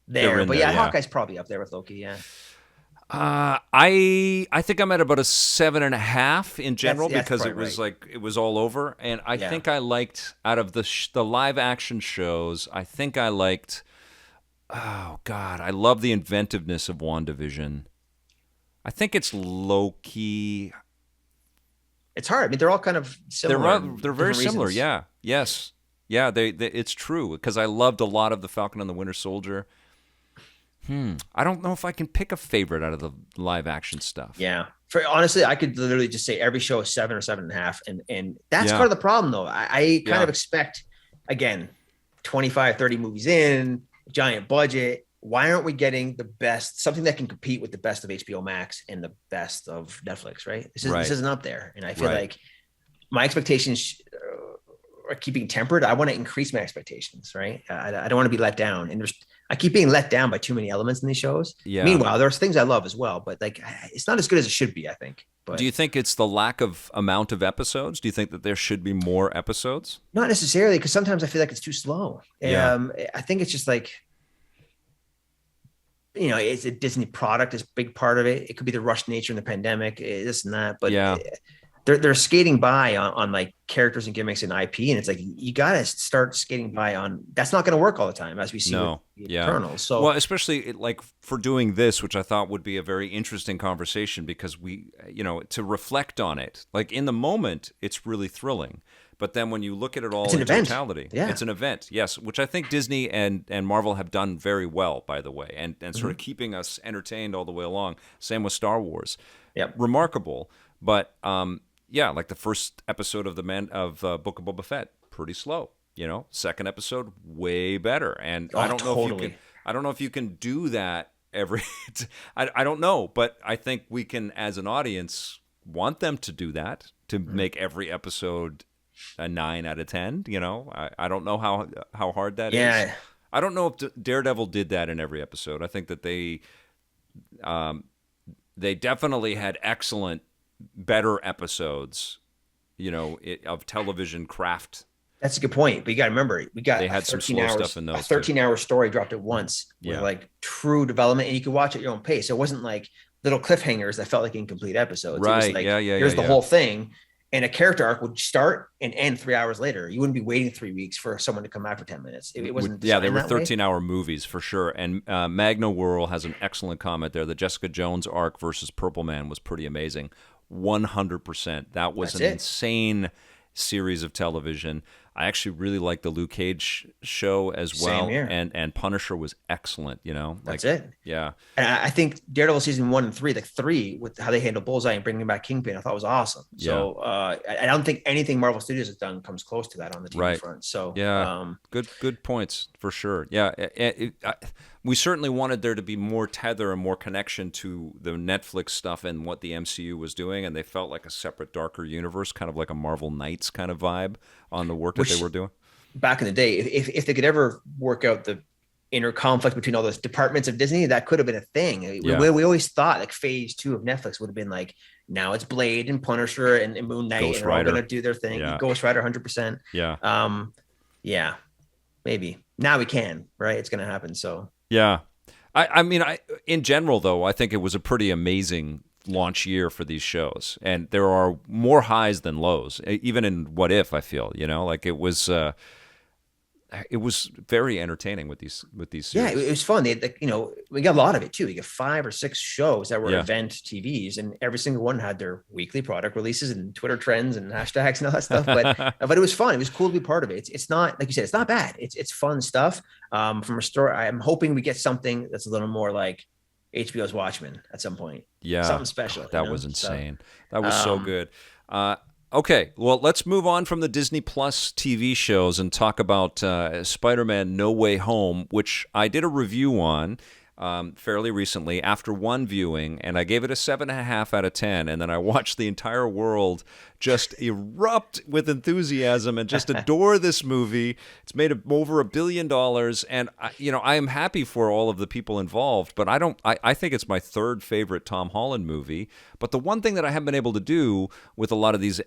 there. But Hawkeye's probably up there with Loki. Yeah. I think I'm at about a 7.5 in general, because it was like it was all over, and I think I liked, out of the live action shows, I think I liked. Oh God, I love the inventiveness of WandaVision. I think it's Loki. It's hard. I mean, they're all kind of similar. They're very similar. Reasons. Yeah. Yes. Yeah. They it's true, because I loved a lot of the Falcon and the Winter Soldier. I don't know if I can pick a favorite out of the live action stuff. Yeah. Honestly, I could literally just say every show is 7 or 7.5, and that's part of the problem, though. I kind of expect, again, 25, 30 movies in, giant budget. Why aren't we getting the best, something that can compete with the best of HBO Max and the best of Netflix, right? This isn't up there. And I feel like my expectations are keeping tempered. I want to increase my expectations, right? I don't want to be let down. And I keep being let down by too many elements in these shows. Yeah. Meanwhile, there's things I love as well, but like, it's not as good as it should be, I think. But do you think it's the lack of amount of episodes? Do you think that there should be more episodes? Not necessarily, because sometimes I feel like it's too slow. I think it's just like, it's a Disney product is a big part of it. It could be the rushed nature in the pandemic, this and that. But they're skating by on like characters and gimmicks and IP, and it's like you got to start skating by on. That's not going to work all the time, as we see with the Eternals. So, well, especially like for doing this, which I thought would be a very interesting conversation, because we, to reflect on it, like in the moment, it's really thrilling. But then when you look at it all in totality, it's an event, yes, which I think Disney and Marvel have done very well, by the way, and sort of keeping us entertained all the way along. Same with Star Wars. Remarkable. But like the first episode of Book of Boba Fett, pretty slow. Second episode, way better. And I don't know if you can do that every. I don't know, but I think we can, as an audience, want them to do that, to make every episode a 9 out of 10. I don't know how hard that is. I don't know if Daredevil did that in every episode. I think that they definitely had excellent, better episodes, of television craft. That's a good point. But you got to remember, they had some slow stuff in those. A 13-hour story dropped at once with like true development, and you could watch at your own pace. So it wasn't like little cliffhangers that felt like incomplete episodes. Right. It was like, here's the whole thing. And a character arc would start and end 3 hours later. You wouldn't be waiting 3 weeks for someone to come back for 10 minutes. It wasn't. They were 13-hour movies for sure. And Magna Whirl has an excellent comment there. The Jessica Jones arc versus Purple Man was pretty amazing. 100%. That was insane series of television. I actually really liked the Luke Cage show as well. Same here. And Punisher was excellent, That's it. Yeah. And I think Daredevil season 1 and 3, like 3, with how they handle Bullseye and bringing back Kingpin, I thought was awesome. So I don't think anything Marvel Studios has done comes close to that on the TV front. So good points for sure. Yeah. We certainly wanted there to be more tether and more connection to the Netflix stuff and what the MCU was doing, and they felt like a separate, darker universe, kind of like a Marvel Knights kind of vibe on the work that they were doing. Back in the day, if they could ever work out the inner conflict between all those departments of Disney, that could have been a thing. We always thought like phase 2 of Netflix would have been like, now it's Blade and Punisher and Moon Knight, and they're all going to do their thing. Ghost Rider, 100%. Yeah. Maybe now we can, right? It's going to happen. So. Yeah. I mean, in general, though, I think it was a pretty amazing launch year for these shows. And there are more highs than lows, even in What If, I feel, like it was very entertaining with these series. Yeah, it was fun. We got a lot of it too. We got 5 or 6 shows that were event TVs, and every single one had their weekly product releases and Twitter trends and hashtags and all that stuff. But it was fun. It was cool to be part of it. It's not, like you said, it's not bad. It's fun stuff. From a story, I'm hoping we get something that's a little more like HBO's Watchmen at some point. Yeah, something special. That was insane. That was so good. Okay, well, let's move on from the Disney Plus TV shows and talk about Spider-Man No Way Home, which I did a review on fairly recently after one viewing, and I gave it a 7.5 out of 10, and then I watched the entire world just erupt with enthusiasm and just adore this movie. It's made over $1 billion, and I am happy for all of the people involved, but I think it's my third favorite Tom Holland movie. But the one thing that I haven't been able to do with a lot of these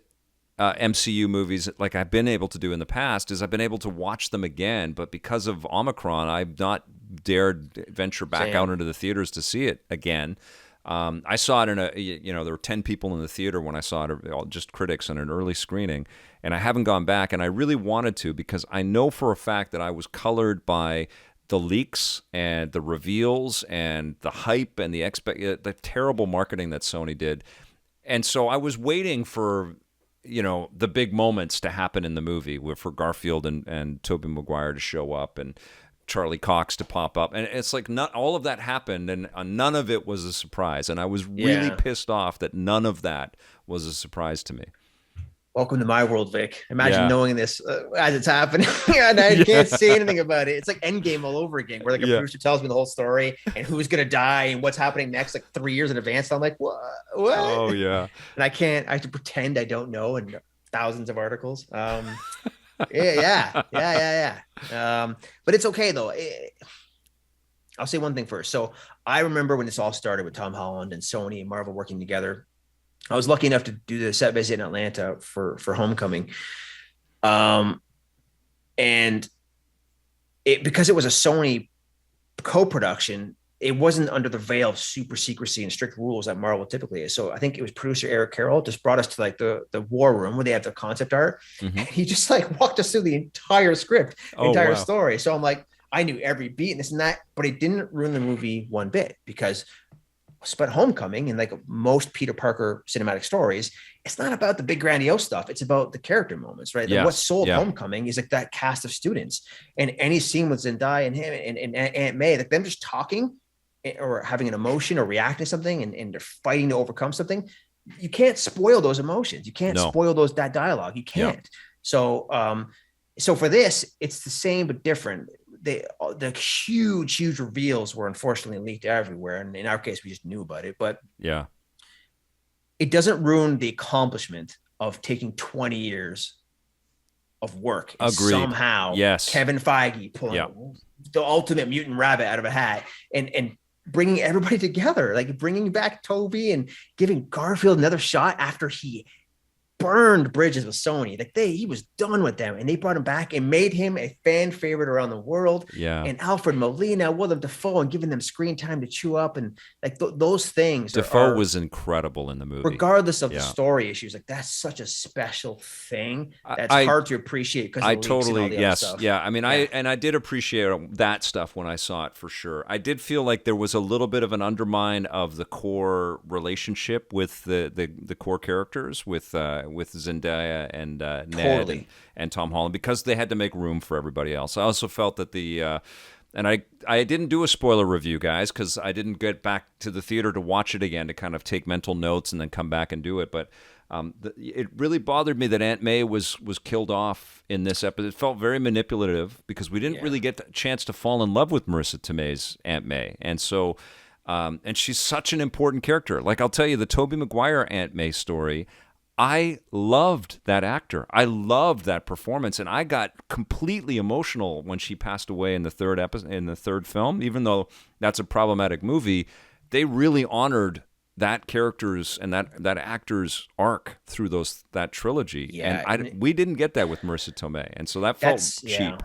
MCU movies, like I've been able to do in the past, is I've been able to watch them again, but because of Omicron, I've not dared venture back out into the theaters to see it again. I saw it there were 10 people in the theater when I saw it, just critics, in an early screening, and I haven't gone back, and I really wanted to, because I know for a fact that I was colored by the leaks and the reveals and the hype and the terrible marketing that Sony did. And so I was waiting for the big moments to happen in the movie, for Garfield and Tobey Maguire to show up and Charlie Cox to pop up. And it's like not all of that happened, and none of it was a surprise. And I was really pissed off that none of that was a surprise to me. Welcome to my world, Vic. Imagine knowing this as it's happening, and I can't say anything about it. It's like Endgame all over again, where like a producer tells me the whole story and who's gonna die and what's happening next, like 3 years in advance. And I'm like, what? Oh yeah. And I have to pretend I don't know, and thousands of articles. But it's okay though. I'll say one thing first. So I remember when this all started with Tom Holland and Sony and Marvel working together. I was lucky enough to do the set visit in Atlanta for Homecoming. And because it was a Sony co-production, it wasn't under the veil of super secrecy and strict rules that Marvel typically is. So I think it was producer Eric Carroll just brought us to like the war room where they have the concept art. Mm-hmm. And he just like walked us through the entire script, entire story. So I'm like, I knew every beat and this and that, but it didn't ruin the movie one bit, because but Homecoming and like most Peter Parker cinematic stories, it's not about the big grandiose stuff. It's about the character moments, right? Like what sold Homecoming is like that cast of students, and any scene with Zendaya and him and Aunt May, like them just talking or having an emotion or reacting to something and they're fighting to overcome something. You can't spoil those emotions. You can't spoil that dialogue. You can't. Yeah. So for this, it's the same but different. The huge reveals were unfortunately leaked everywhere, and in our case we just knew about it, but it doesn't ruin the accomplishment of taking 20 years of work. Agreed. Somehow Kevin Feige pulling the ultimate mutant rabbit out of a hat and bringing everybody together, like bringing back Toby and giving Garfield another shot after he burned bridges with Sony. Like he was done with them, and they brought him back and made him a fan favorite around the world. Yeah. And Alfred Molina, Willem Dafoe, and giving them screen time to chew up, and like those things. Dafoe was incredible in the movie, regardless of the story issues. Like that's such a special thing that's hard to appreciate because I totally stuff. Yeah. I mean, I did appreciate that stuff when I saw it for sure. I did feel like there was a little bit of an undermine of the core relationship with the core characters with Zendaya and Ned and Tom Holland, because they had to make room for everybody else. I also felt that and I didn't do a spoiler review, guys, because I didn't get back to the theater to watch it again to kind of take mental notes and then come back and do it. But it really bothered me that Aunt May was killed off in this episode. It felt very manipulative because we didn't really get the chance to fall in love with Marissa Tomei's Aunt May. And so, and she's such an important character. Like, I'll tell you, the Tobey Maguire Aunt May story, I loved that actor. I loved that performance, and I got completely emotional when she passed away in the third film. Even though that's a problematic movie, they really honored that character's and that actor's arc through that trilogy. Yeah, and we didn't get that with Marissa Tomei, and so that felt cheap.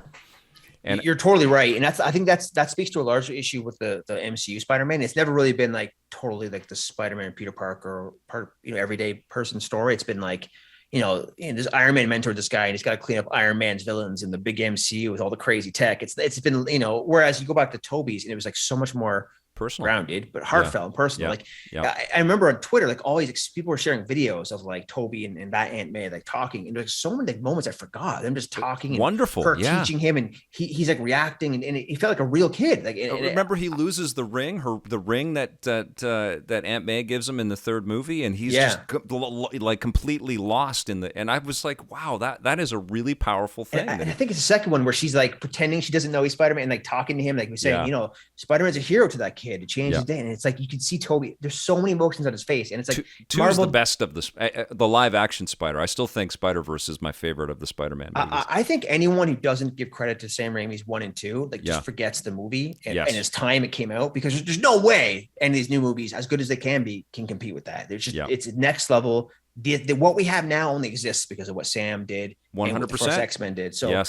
And you're totally right, and I think that speaks to a larger issue with the MCU Spider-Man. It's never really been like totally like the Spider-Man Peter Parker everyday person story. It's been like this Iron Man mentored this guy, and he's got to clean up Iron Man's villains in the big MCU with all the crazy tech. It's been whereas you go back to Tobey's and it was like so much more personal, grounded, but heartfelt and personal. Like I remember on Twitter, like all these people were sharing videos of like Toby and that Aunt May like talking, and there's so many moments I forgot them just talking. Wonderful, her teaching him, and he's like reacting, and he felt like a real kid. Like remember, he loses the ring, the ring that Aunt May gives him in the third movie, and he's just like completely lost in the. And I was like, wow, that is a really powerful thing. And I think it's the second one where she's like pretending she doesn't know he's Spider-Man, and like talking to him, like saying, Spider-Man's a hero to that kid to change his day, and it's like you can see Toby. There's so many emotions on his face, and it's like two is the best of the live action Spider. I still think Spider-Verse is my favorite of the Spider-Man movies. I think anyone who doesn't give credit to Sam Raimi's 1 and 2 just forgets the movie and his time it came out, because there's no way any of these new movies, as good as they can be, can compete with that. There's just it's next level. What we have now only exists because of what Sam did, 100%. And what the first X-Men did. So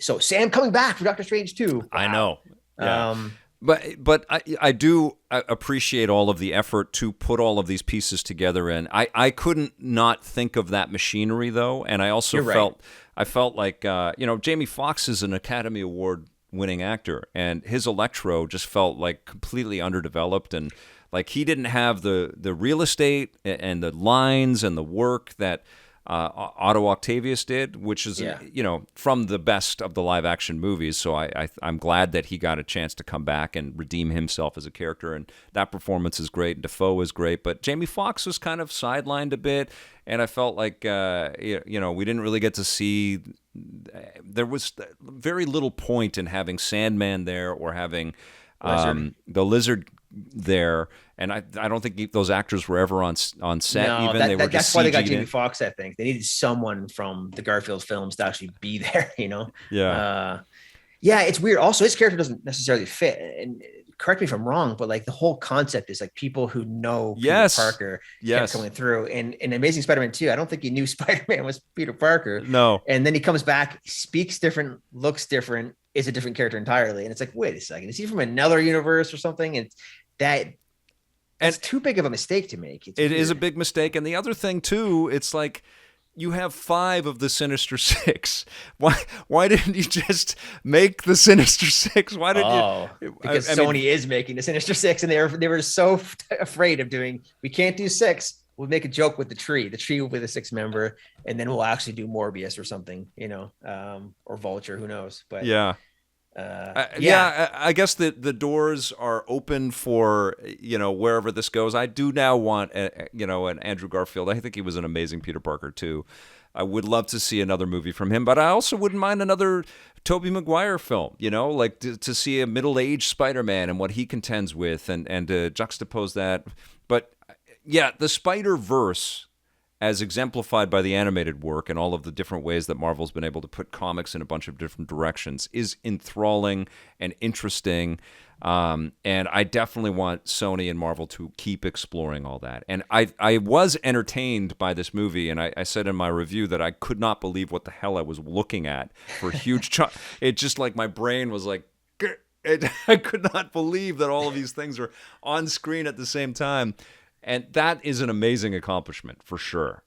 so Sam coming back for Doctor Strange 2. Wow. I know. Yeah. But I do appreciate all of the effort to put all of these pieces together, and I couldn't not think of that machinery though, and I also felt like Jamie Foxx is an Academy Award winning actor, and his Electro just felt like completely underdeveloped, and like he didn't have the real estate and the lines and the work that Otto Octavius did, which is from the best of the live action movies. So I'm glad that he got a chance to come back and redeem himself as a character, and that performance is great. Dafoe is great, but Jamie Foxx was kind of sidelined a bit, and I felt like we didn't really get to see. There was very little point in having Sandman there or having the Lizard there, and I don't think those actors were ever on set. No, they were just that's why they got Jamie Foxx. I think they needed someone from the Garfield films to actually be there. It's weird. Also, his character doesn't necessarily fit. And correct me if I'm wrong, but like the whole concept is like people who know Peter Parker coming through. And in Amazing Spider-Man 2, I don't think he knew Spider-Man was Peter Parker. No. And then he comes back, speaks different, looks different, is a different character entirely. And it's like, wait a second, is he from another universe or something? And it's too big of a mistake to make. It is a big mistake. And the other thing too, it's like, you have 5 of the Sinister Six. Why didn't you just make the Sinister Six? Why did you? Because Sony is making the Sinister Six, and they were so afraid of doing. We can't do 6. We'll make a joke with the tree. The tree will be the 6th member, and then we'll actually do Morbius or something, or Vulture. Who knows? But yeah. I guess the doors are open for wherever this goes. I do now want an Andrew Garfield. I think he was an amazing Peter Parker too. I would love to see another movie from him, but I also wouldn't mind another Tobey Maguire film. Like to see a middle-aged Spider-Man and what he contends with, and to juxtapose that. But yeah, the Spider-Verse, as exemplified by the animated work and all of the different ways that Marvel's been able to put comics in a bunch of different directions, is enthralling and interesting. And I definitely want Sony and Marvel to keep exploring all that. And I was entertained by this movie, and I said in my review that I could not believe what the hell I was looking at for a huge it just like my brain was like, I could not believe that all of these things were on screen at the same time. And that is an amazing accomplishment for sure.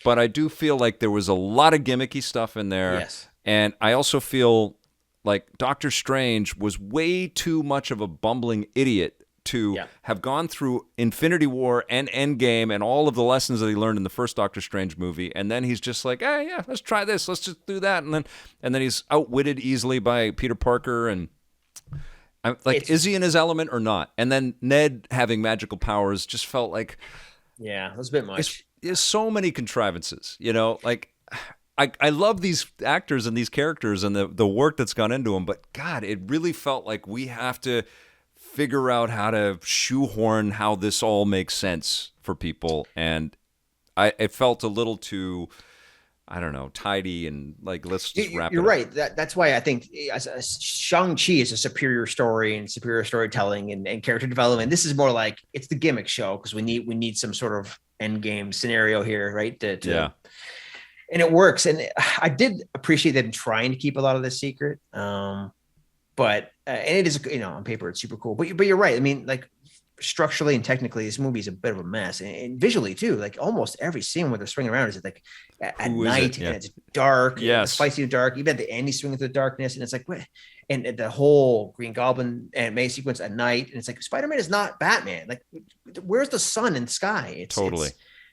But I do feel like there was a lot of gimmicky stuff in there. Yes. And I also feel like Doctor Strange was way too much of a bumbling idiot to have gone through Infinity War and Endgame and all of the lessons that he learned in the first Doctor Strange movie. And then he's just like, hey, yeah, let's try this. Let's just do that. And then he's outwitted easily by Peter Parker, and I'm like, is he in his element or not? And then Ned having magical powers just felt like, it was a bit much. There's so many contrivances, like I love these actors and these characters and the work that's gone into them, but God, it really felt like we have to figure out how to shoehorn how this all makes sense for people, and it felt a little too, I don't know, tidy and like, let's just wrap it up. You're right. That's why I think Shang-Chi is a superior story and superior storytelling and character development. This is more like it's the gimmick show because we need some sort of end game scenario here, right? And it works. And I did appreciate them trying to keep a lot of this secret. But and it is, on paper, it's super cool. But you're right. I mean, like, structurally and technically, this movie is a bit of a mess, and visually too. Like almost every scene where they're swinging around is like at night, and it's dark, it's spicy and dark. Even at the end, he's swinging through the darkness, and it's like, what? And the whole Green Goblin and May sequence at night, and it's like Spider-Man is not Batman. Like, where's the sun and sky?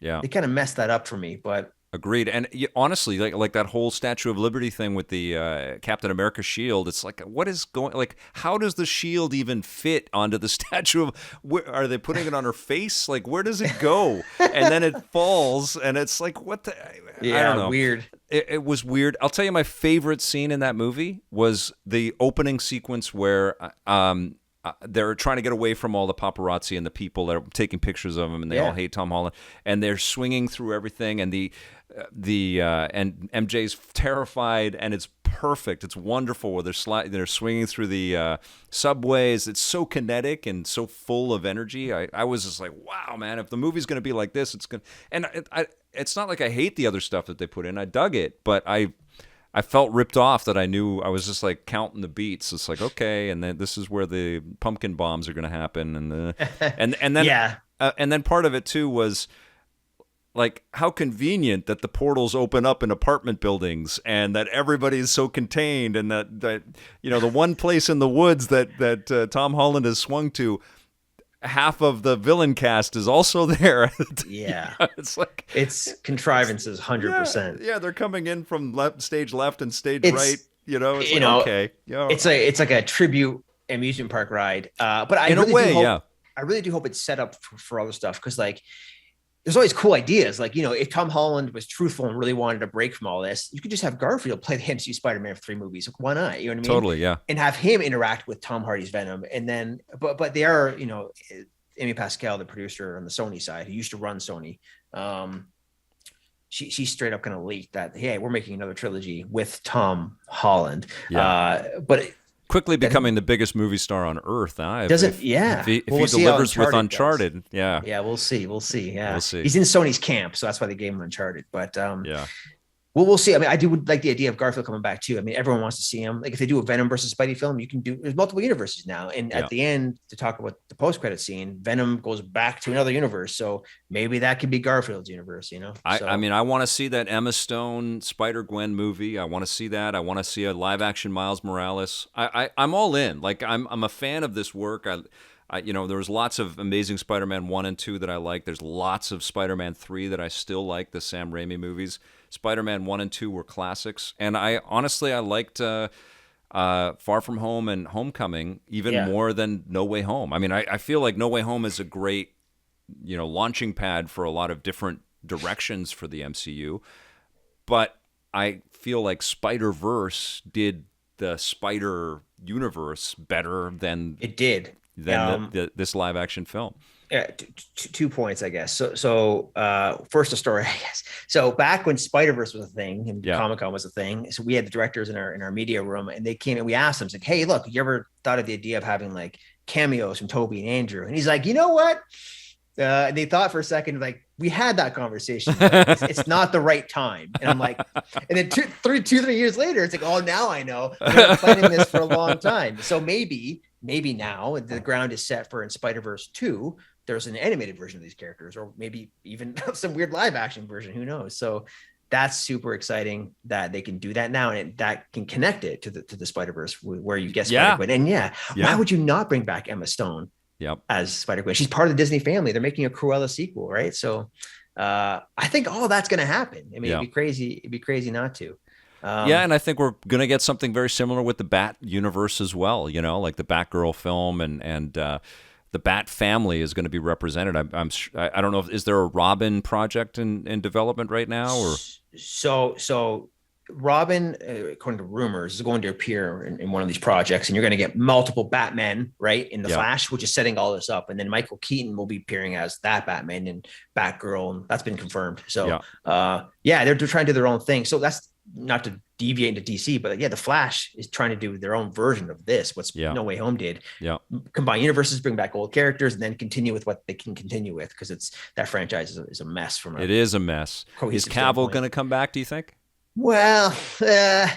They kind of messed that up for me, but. Agreed. And honestly, like that whole Statue of Liberty thing with the Captain America shield, it's like, what is going, like, how does the shield even fit onto the statue of, are they putting it on her face? Like, where does it go? And then it falls, and it's like, what the, I don't know. Weird. It was weird. I'll tell you, my favorite scene in that movie was the opening sequence where they're trying to get away from all the paparazzi and the people that are taking pictures of him, and they all hate Tom Holland, and they're swinging through everything, and and MJ's terrified, and it's perfect. It's wonderful where they're swinging through the subways. It's so kinetic and so full of energy. I was just like, wow, man, if the movie's going to be like this, it's going to, and it's not like I hate the other stuff that they put in. I dug it, but I felt ripped off that I knew. I was just like counting the beats. It's like, okay, and then this is where the pumpkin bombs are going to happen, and then part of it too was like how convenient that the portals open up in apartment buildings and that everybody is so contained, and that the one place in the woods that Tom Holland has swung to, half of the villain cast is also there. It's like it's contrivances 100%. Yeah, they're coming in from stage left and stage right. Okay. It's like a tribute amusement park ride. But I really do hope it's set up for other stuff, because like there's always cool ideas. Like, if Tom Holland was truthful and really wanted to break from all this, you could just have Garfield play the MCU Spider-Man for 3 movies. Like, why not? You know what I mean? Totally, yeah. And have him interact with Tom Hardy's Venom. And then, but they are, Amy Pascal, the producer on the Sony side, who used to run Sony, she straight up kind of leaked that, hey, we're making another trilogy with Tom Holland. But quickly becoming the biggest movie star on Earth. If he delivers with Uncharted, we'll see. Yeah, we'll see. He's in Sony's camp, so that's why they gave him Uncharted. But Well, we'll see. I mean, I do like the idea of Garfield coming back too. I mean, everyone wants to see him. Like if they do a Venom versus Spidey film, you can do, there's multiple universes now. And at the end, to talk about the post-credit scene, Venom goes back to another universe. So maybe that could be Garfield's universe, you know? I mean, I want to see that Emma Stone Spider-Gwen movie. I want to see that. I want to see a live-action Miles Morales. I'm all in. Like I'm a fan of this work. You know, there was lots of Amazing Spider-Man 1 and 2 that I like. There's lots of Spider-Man 3 that I still like, the Sam Raimi movies. Spider-Man 1 and 2 were classics. And I liked Far From Home and Homecoming even more than No Way Home. I mean, I feel like No Way Home is a great, you know, launching pad for a lot of different directions for the MCU. But I feel like Spider-Verse did the Spider Universe better than it did. This live action film. Yeah, 2 points, I guess. So first a story, I guess. So back when Spider-Verse was a thing and Comic-Con was a thing, so we had the directors in our media room, and they came and we asked them, like, "Hey, look, you ever thought of the idea of having like cameos from Toby and Andrew?" And he's like, "You know what?" And they thought for a second, like, we had that conversation. It's not the right time. And I'm like, and then 3 years later, it's like, oh, now I know. I've been planning this for a long time. So maybe now the ground is set for in Spider-Verse 2, there's an animated version of these characters, or maybe even some weird live action version. Who knows? So that's super exciting that they can do that now, and that can connect it to the Spider-Verse where you get Spider-Gwen. And why would you not bring back Emma Stone? As Spider-Gwen? She's part of the Disney family. They're making a Cruella sequel, right? So I think all that's going to happen. I mean, it'd be crazy not to. And I think we're going to get something very similar with the Bat universe as well. You know, like the Batgirl film and the Bat family is going to be represented. I don't know is there a Robin project in development right now, or so. Robin, according to rumors, is going to appear in one of these projects, and you're going to get multiple Batmen, right, in the Flash, which is setting all this up. And then Michael Keaton will be appearing as that Batman and Batgirl, and that's been confirmed. So, they're trying to do their own thing. So that's not to deviate into DC, but the Flash is trying to do their own version of this. No Way Home did. Combine universes, bring back old characters, and then continue with what they can continue with, because that franchise is a mess. It is a mess. Is Cavill going to come back, do you think? Well, I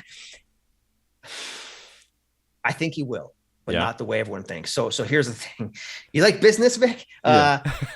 think he will, but not the way everyone thinks. So here's the thing. You like business, Vic?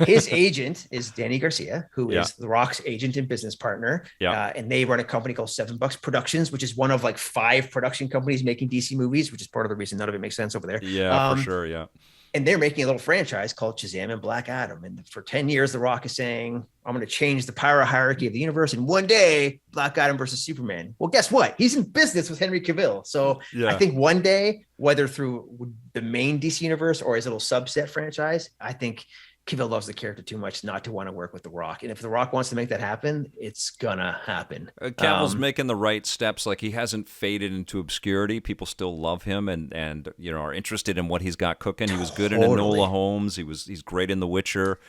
His agent is Danny Garcia, who is The Rock's agent and business partner. And they run a company called $7 Productions, which is one of like 5 production companies making DC movies, which is part of the reason none of it makes sense over there. For sure. And they're making a little franchise called Shazam and Black Adam. And for 10 years, The Rock is saying, I'm going to change the power hierarchy of the universe. And one day, Black Adam versus Superman. Well, guess what? He's in business with Henry Cavill. So I think one day, whether through the main DC universe or his little subset franchise, I think Cavill loves the character too much not to want to work with The Rock. And if The Rock wants to make that happen, it's gonna happen. Cavill's making the right steps. Like, he hasn't faded into obscurity. People still love him and are interested in what he's got cooking. He was good in Enola Holmes. He's great in The Witcher.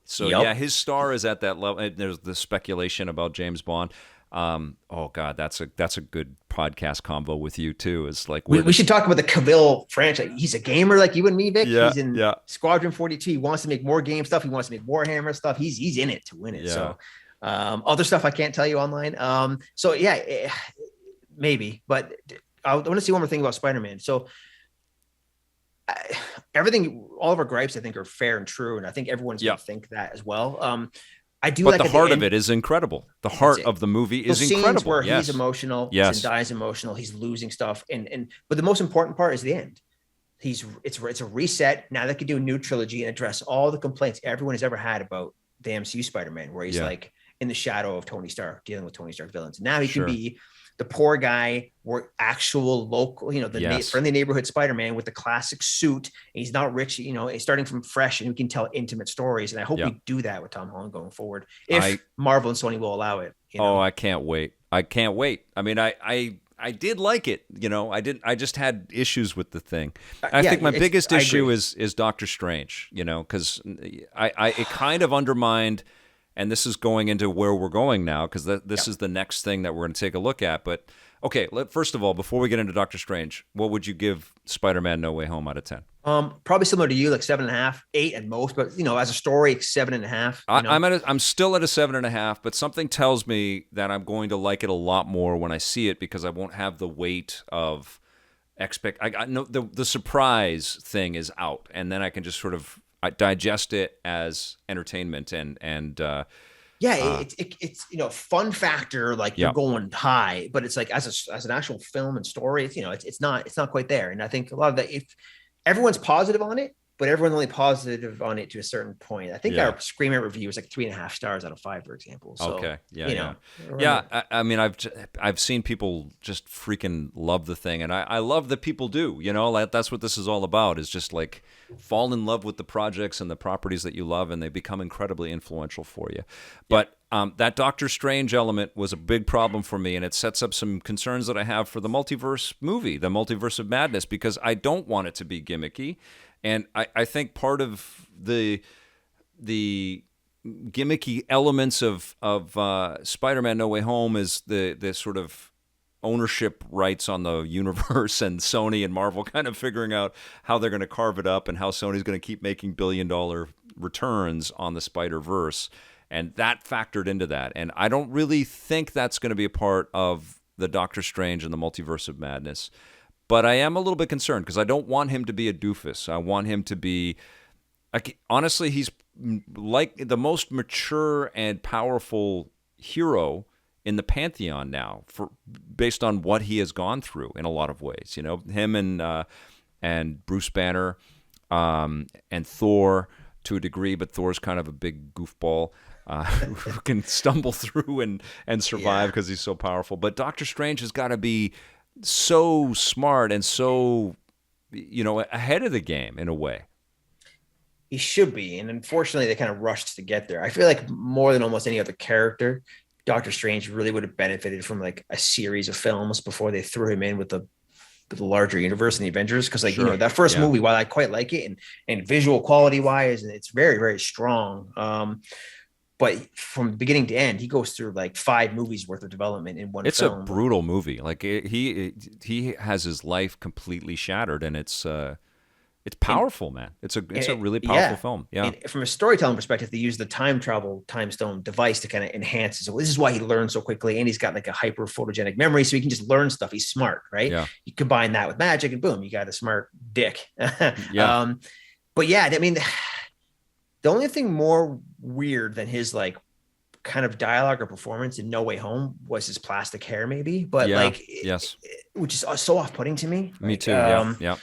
So his star is at that level. There's the speculation about James Bond. Oh God, that's a good podcast combo with you too. Is like we should talk about the Cavill franchise. He's a gamer like you and me, Vic. He's in Squadron 42. He wants to make more game stuff. He wants to make Warhammer stuff. He's in it to win it. So other stuff I can't tell you online. Maybe. But I want to see one more thing about Spider-Man. So everything, all of our gripes, I think, are fair and true, and I think everyone's going to think that as well. I do, but the heart of it is incredible. The heart of the movie is incredible. Scenes where he's emotional, Zendaya's emotional, he's losing stuff, but the most important part is the end. It's a reset. Now they can do a new trilogy and address all the complaints everyone has ever had about the MCU Spider-Man, where he's like in the shadow of Tony Stark, dealing with Tony Stark villains. Now he can be the poor guy, or actual local, friendly neighborhood Spider-Man with the classic suit. He's not rich, he's starting from fresh, and we can tell intimate stories. And I hope we do that with Tom Holland going forward, if Marvel and Sony will allow it. Oh, I can't wait. I mean, I did like it. I just had issues with the thing. I think my biggest issue is Doctor Strange, because it kind of undermined and this is going into where we're going now, because this is the next thing that we're going to take a look at. But okay, first of all, before we get into Doctor Strange, what would you give Spider-Man No Way Home out of 10? Probably similar to you, like 7.5, 8 at most. But as a story, 7.5. I'm still at a 7.5, but something tells me that I'm going to like it a lot more when I see it, because I won't have the weight of I know the surprise thing is out, and then I can just sort of digest it as entertainment and it's fun factor, like you're going high, but it's like as an actual film and story, it's not quite there. And I think a lot of that, if everyone's positive on it, but everyone's only positive on it to a certain point. I think our Scream Rant review was like 3.5 stars out of 5, for example. So, okay, I mean, I've seen people just freaking love the thing, and I love that people do. That's what this is all about. Is just like fall in love with the projects and the properties that you love, and they become incredibly influential for you. But that Doctor Strange element was a big problem for me, and it sets up some concerns that I have for the multiverse movie, the Multiverse of Madness, because I don't want it to be gimmicky. And I think part of the gimmicky elements of Spider-Man No Way Home is the sort of ownership rights on the universe, and Sony and Marvel kind of figuring out how they're going to carve it up, and how Sony's going to keep making billion-dollar returns on the Spider-Verse. And that factored into that. And I don't really think that's going to be a part of the Doctor Strange and the Multiverse of Madness. But I am a little bit concerned, because I don't want him to be a doofus. I want him to be, honestly, he's like the most mature and powerful hero in the pantheon now, based on what he has gone through in a lot of ways. Him and Bruce Banner and Thor to a degree, but Thor's kind of a big goofball who can stumble through and survive because he's so powerful. But Doctor Strange has got to be so smart and so ahead of the game in a way. He should be, and unfortunately they kind of rushed to get there. I feel like more than almost any other character, Doctor Strange really would have benefited from like a series of films before they threw him in with the larger universe and the Avengers, because that first movie, while I quite like it and visual quality wise, and it's very, very strong, but from beginning to end, he goes through like 5 movies worth of development in one film. It's a brutal movie. Like he has his life completely shattered, and it's powerful, man. It's a really powerful film. Yeah. And from a storytelling perspective, they use the time travel time stone device to kind of enhance it. So this is why he learns so quickly, and he's got like a hyper photogenic memory, so he can just learn stuff. He's smart, right? Yeah. You combine that with magic, and boom, you got a smart dick. Yeah. But yeah, I mean, the only thing more weird than his like kind of dialogue or performance in No Way Home was his plastic hair, maybe. But which is so off-putting to me. Me too. Yeah.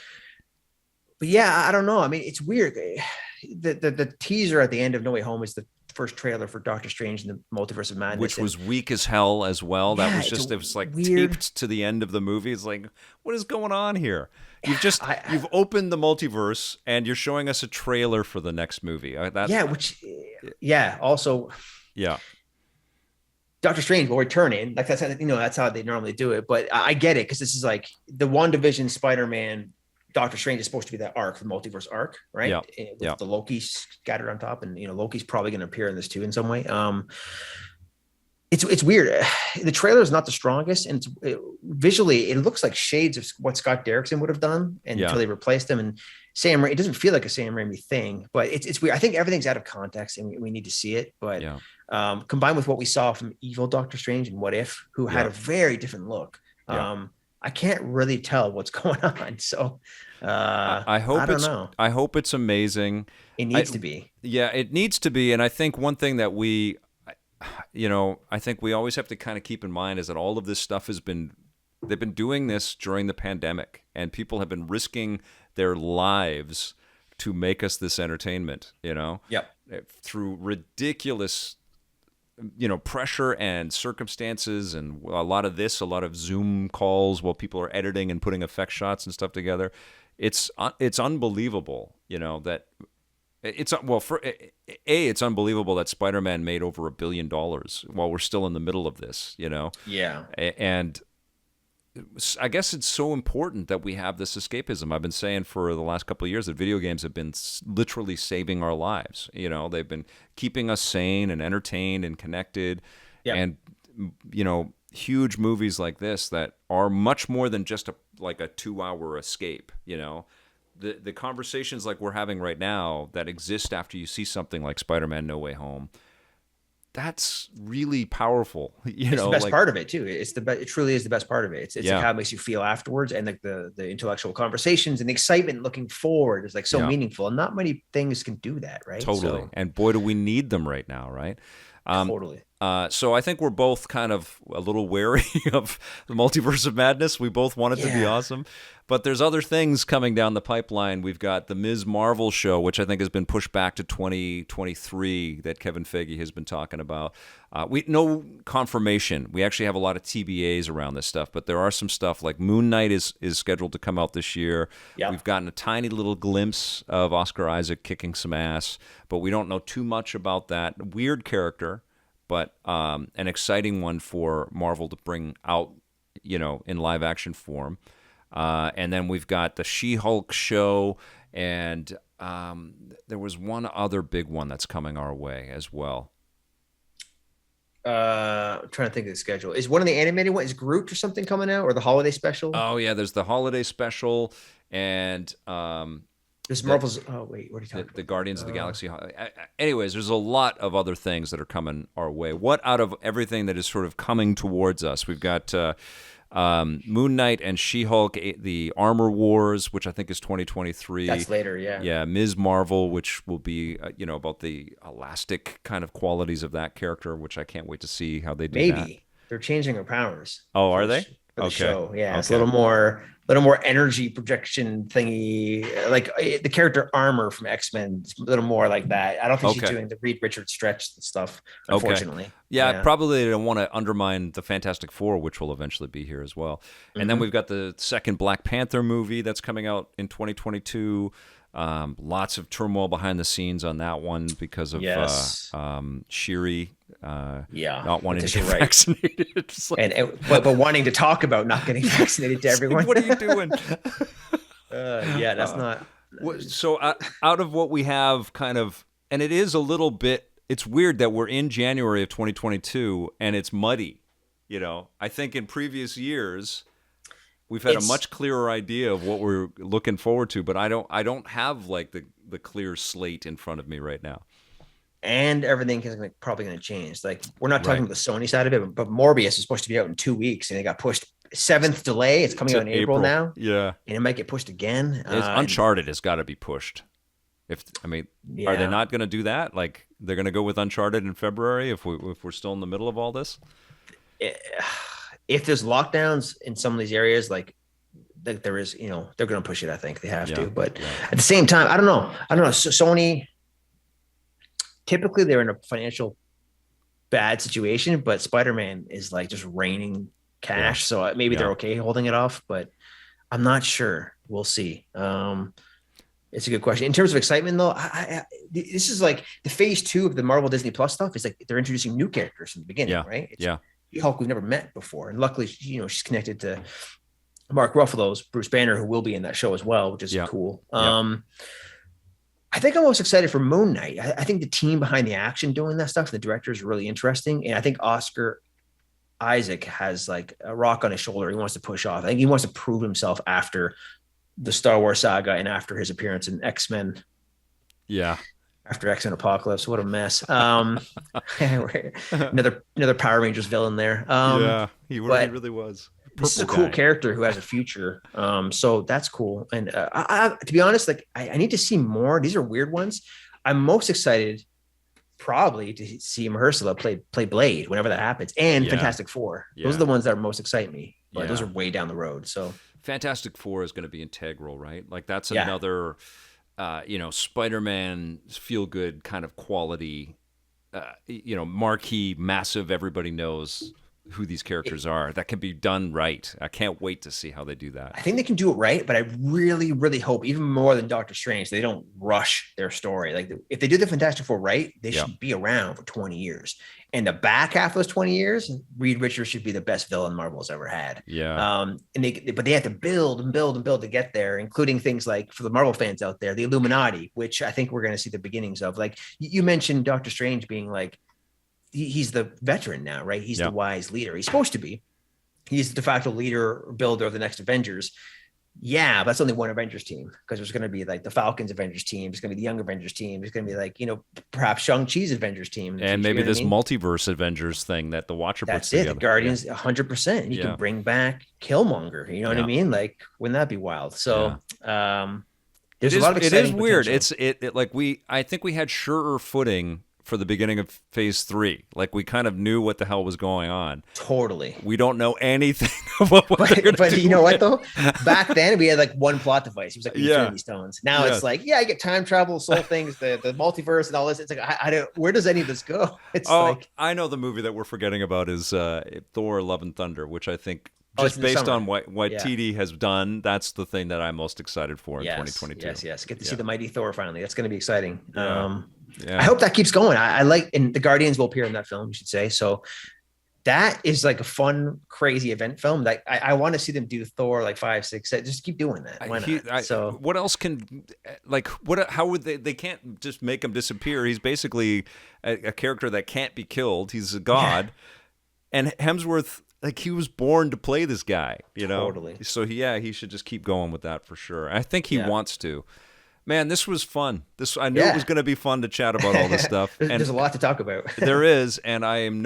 But yeah, I don't know. I mean, it's weird. The teaser at the end of No Way Home is the first trailer for Doctor Strange and the Multiverse of Madness, which was weak as hell as well. That was just, it was like weird. Taped to the end of the movie. It's like, what is going on here? You've opened the multiverse and you're showing us a trailer for the next movie. Also, Doctor Strange will return in, like that's how they normally do it. But I get it, because this is like the WandaVision Spider-Man. Doctor Strange is supposed to be that arc, the multiverse arc, right? With the Loki scattered on top, and Loki's probably going to appear in this too in some way. It's weird. The trailer is not the strongest, and visually it looks like shades of what Scott Derrickson would have done, until they replaced him. And Sam Raimi, it doesn't feel like a Sam Raimi thing, but it's weird. I think everything's out of context, and we need to see it. But combined with what we saw from Evil Doctor Strange and What If, who had a very different look. I can't really tell what's going on. So I hope it's amazing. It needs to be. Yeah, it needs to be. And I think one thing that I think we always have to kind of keep in mind is that all of this stuff they've been doing this during the pandemic, and people have been risking their lives to make us this entertainment, through ridiculous pressure and circumstances, and a lot of Zoom calls while people are editing and putting effect shots and stuff together. It's unbelievable, that it's it's unbelievable that Spider-Man made over $1 billion while we're still in the middle of this, Yeah. And I guess it's so important that we have this escapism. I've been saying for the last couple of years that video games have been literally saving our lives. You know, they've been keeping us sane and entertained and connected. Yep. And, you know, huge movies like this that are much more than just like a 2-hour escape, you know. The conversations like we're having right now that exist after you see something like Spider-Man No Way Home, that's really powerful. It's the best part of it too. It truly is the best part of it. It's like how it makes you feel afterwards, and like the intellectual conversations and the excitement looking forward is like so meaningful. And not many things can do that, right? Totally. And boy, do we need them right now, right? Totally. So I think we're both kind of a little wary of the multiverse of madness. We both want it to be awesome. But there's other things coming down the pipeline. We've got the Ms. Marvel show, which I think has been pushed back to 2023 that Kevin Feige has been talking about. No confirmation. We actually have a lot of TBAs around this stuff, but there are some stuff like Moon Knight is scheduled to come out this year. Yep. We've gotten a tiny little glimpse of Oscar Isaac kicking some ass, but we don't know too much about that. Weird character, but an exciting one for Marvel to bring out, you know, in live action form. And then we've got the She-Hulk show, and there was one other big one that's coming our way as well. I'm trying to think of the schedule. Is one of the animated ones, is Groot or something coming out, or the holiday special? Oh yeah, there's the holiday special, and there's Marvel's. Oh wait, what are you talking about? The Guardians of the Galaxy. Anyways, there's a lot of other things that are coming our way. What out of everything that is sort of coming towards us? We've got Moon Knight and She-Hulk, the Armor Wars, which I think is 2023. That's later, yeah. Yeah, Ms. Marvel, which will be, you know, about the elastic kind of qualities of that character, which I can't wait to see how they do that. Maybe. They're changing her powers. Oh, are they? For the show. Yeah, it's a little more energy projection thingy. Like the character Armor from X-Men, it's a little more like that. I don't think she's doing the Reed Richards stretch stuff, unfortunately. Yeah, probably they don't want to undermine the Fantastic Four, which will eventually be here as well. And then we've got the second Black Panther movie that's coming out in 2022. Lots of turmoil behind the scenes on that one because of Shiri not wanting to get vaccinated. But wanting to talk about not getting vaccinated to everyone. What are you doing? That's not. So out of what we have kind of, and it is a little bit, it's weird that we're in January of 2022 and it's muddy. You know, I think in previous years, we've had a much clearer idea of what we're looking forward to, but I don't have like the clear slate in front of me right now. And everything is probably going to change. Like we're not talking about the Sony side of it, but Morbius is supposed to be out in 2 weeks, and it got pushed 7th delay. It's coming out in April now. Yeah, and it might get pushed again. Uncharted has got to be pushed. Are they not going to do that? Like they're going to go with Uncharted in February if we're still in the middle of all this. If there's lockdowns in some of these areas, like there is, you know, they're going to push it. I think they have to, but at the same time, I don't know. So Sony, typically they're in a financial bad situation, but Spider-Man is like just raining cash. So maybe they're okay holding it off, but I'm not sure. We'll see. It's a good question. In terms of excitement, though, this is like the phase 2 of the Marvel Disney Plus stuff. Is like they're introducing new characters from the beginning, right? Hulk we've never met before, and luckily, you know, she's connected to Mark Ruffalo's Bruce Banner, who will be in that show as well, which is cool. I think I'm most excited for Moon Knight. I think the team behind the action doing that stuff, the director is really interesting, and I think Oscar Isaac has like a rock on his shoulder. He wants to push off. I think he wants to prove himself after the Star Wars saga and after his appearance in X-Men. Yeah. After X-Men Apocalypse, what a mess. Another Power Rangers villain there. He really was. This is a cool character who has a future. So that's cool. And to be honest, like I need to see more. These are weird ones. I'm most excited probably to see Mahershala play Blade whenever that happens, and Fantastic Four. Those are the ones that most excite me. But those are way down the road. So Fantastic Four is going to be integral, right? Like that's another, Spider-Man feel-good kind of quality, marquee, massive, everybody knows who these characters are. That can be done right. I can't wait to see how they do that. I think they can do it right, but I really, really hope, even more than Doctor Strange, they don't rush their story. Like, if they do the Fantastic Four right, they should be around for 20 years. And the back half of those 20 years, Reed Richards should be the best villain Marvel's ever had. Yeah. But they have to build and build and build to get there, including things like, for the Marvel fans out there, the Illuminati, which I think we're going to see the beginnings of. Like, you mentioned Doctor Strange being like, he's the veteran now, right? He's the wise leader. He's supposed to be. He's the de facto leader or builder of the next Avengers. Yeah, but that's only one Avengers team, because there's going to be like the Falcon's Avengers team. There's going to be the Young Avengers team. There's going to be like, perhaps Shang-Chi's Avengers team. And maybe this multiverse Avengers thing that the Watcher puts together. That's it. The Guardians, 100%. You can bring back Killmonger. You know what I mean? Like, wouldn't that be wild? So, there's a lot of exciting It is weird. Potential. I think we had surer footing for the beginning of Phase 3. Like, we kind of knew what the hell was going on. Totally. We don't know anything about what they're going to do. But you know what, though? Back then, we had like one plot device. It was like the Infinity Stones. Now it's like, I get time travel, soul things, the multiverse and all this. It's like, I don't, where does any of this go? It's I know the movie that we're forgetting about is Thor: Love and Thunder, which I think, just based on what TD has done, that's the thing that I'm most excited for in 2022. Yes. Get to see the mighty Thor finally. That's going to be exciting. I hope that keeps going. I like, and the Guardians will appear in that film, you should say. So that is like a fun, crazy event film that I want to see them do Thor like 5, 6, 7. Just keep doing that. Why not? So what else can, like, how would they can't just make him disappear. He's basically a character that can't be killed. He's a god. And Hemsworth, like, he was born to play this guy, you know? Totally. So he should just keep going with that for sure. I think he wants to. Man, this was fun. I knew it was going to be fun to chat about all this stuff. There's a lot to talk about. There is, and I am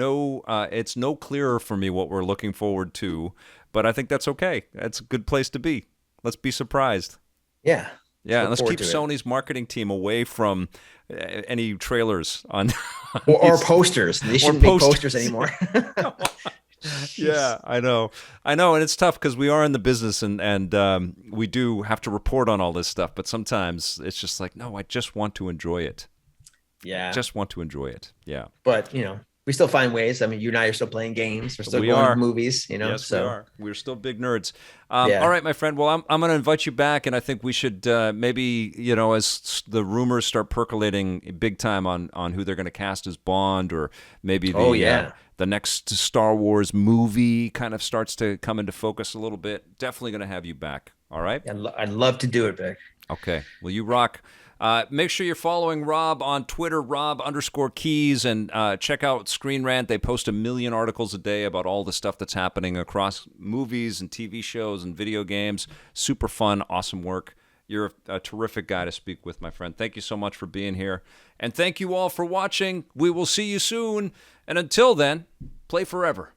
it's no clearer for me what we're looking forward to, but I think that's okay. That's a good place to be. Let's be surprised. Yeah. Yeah, and let's keep Sony's marketing team away from any trailers on or posters. They shouldn't make posters anymore. Yeah, I know, and it's tough because we are in the business, and we do have to report on all this stuff. But sometimes it's just like, no, I just want to enjoy it. Yeah, just want to enjoy it. Yeah, but we still find ways. I mean, you and I are still playing games. We're still going to movies. Yes, we are. We're still big nerds. All right, my friend. Well, I'm going to invite you back, and I think we should maybe, as the rumors start percolating big time on who they're going to cast as Bond, or maybe the next Star Wars movie kind of starts to come into focus a little bit. Definitely going to have you back. All right? I'd love to do it, Vic. Okay. Well, you rock. Make sure you're following Rob on Twitter, Rob_Keys, and check out Screen Rant. They post 1 million articles a day about all the stuff that's happening across movies and TV shows and video games. Super fun, awesome work. You're a terrific guy to speak with, my friend. Thank you so much for being here. And thank you all for watching. We will see you soon. And until then, play forever.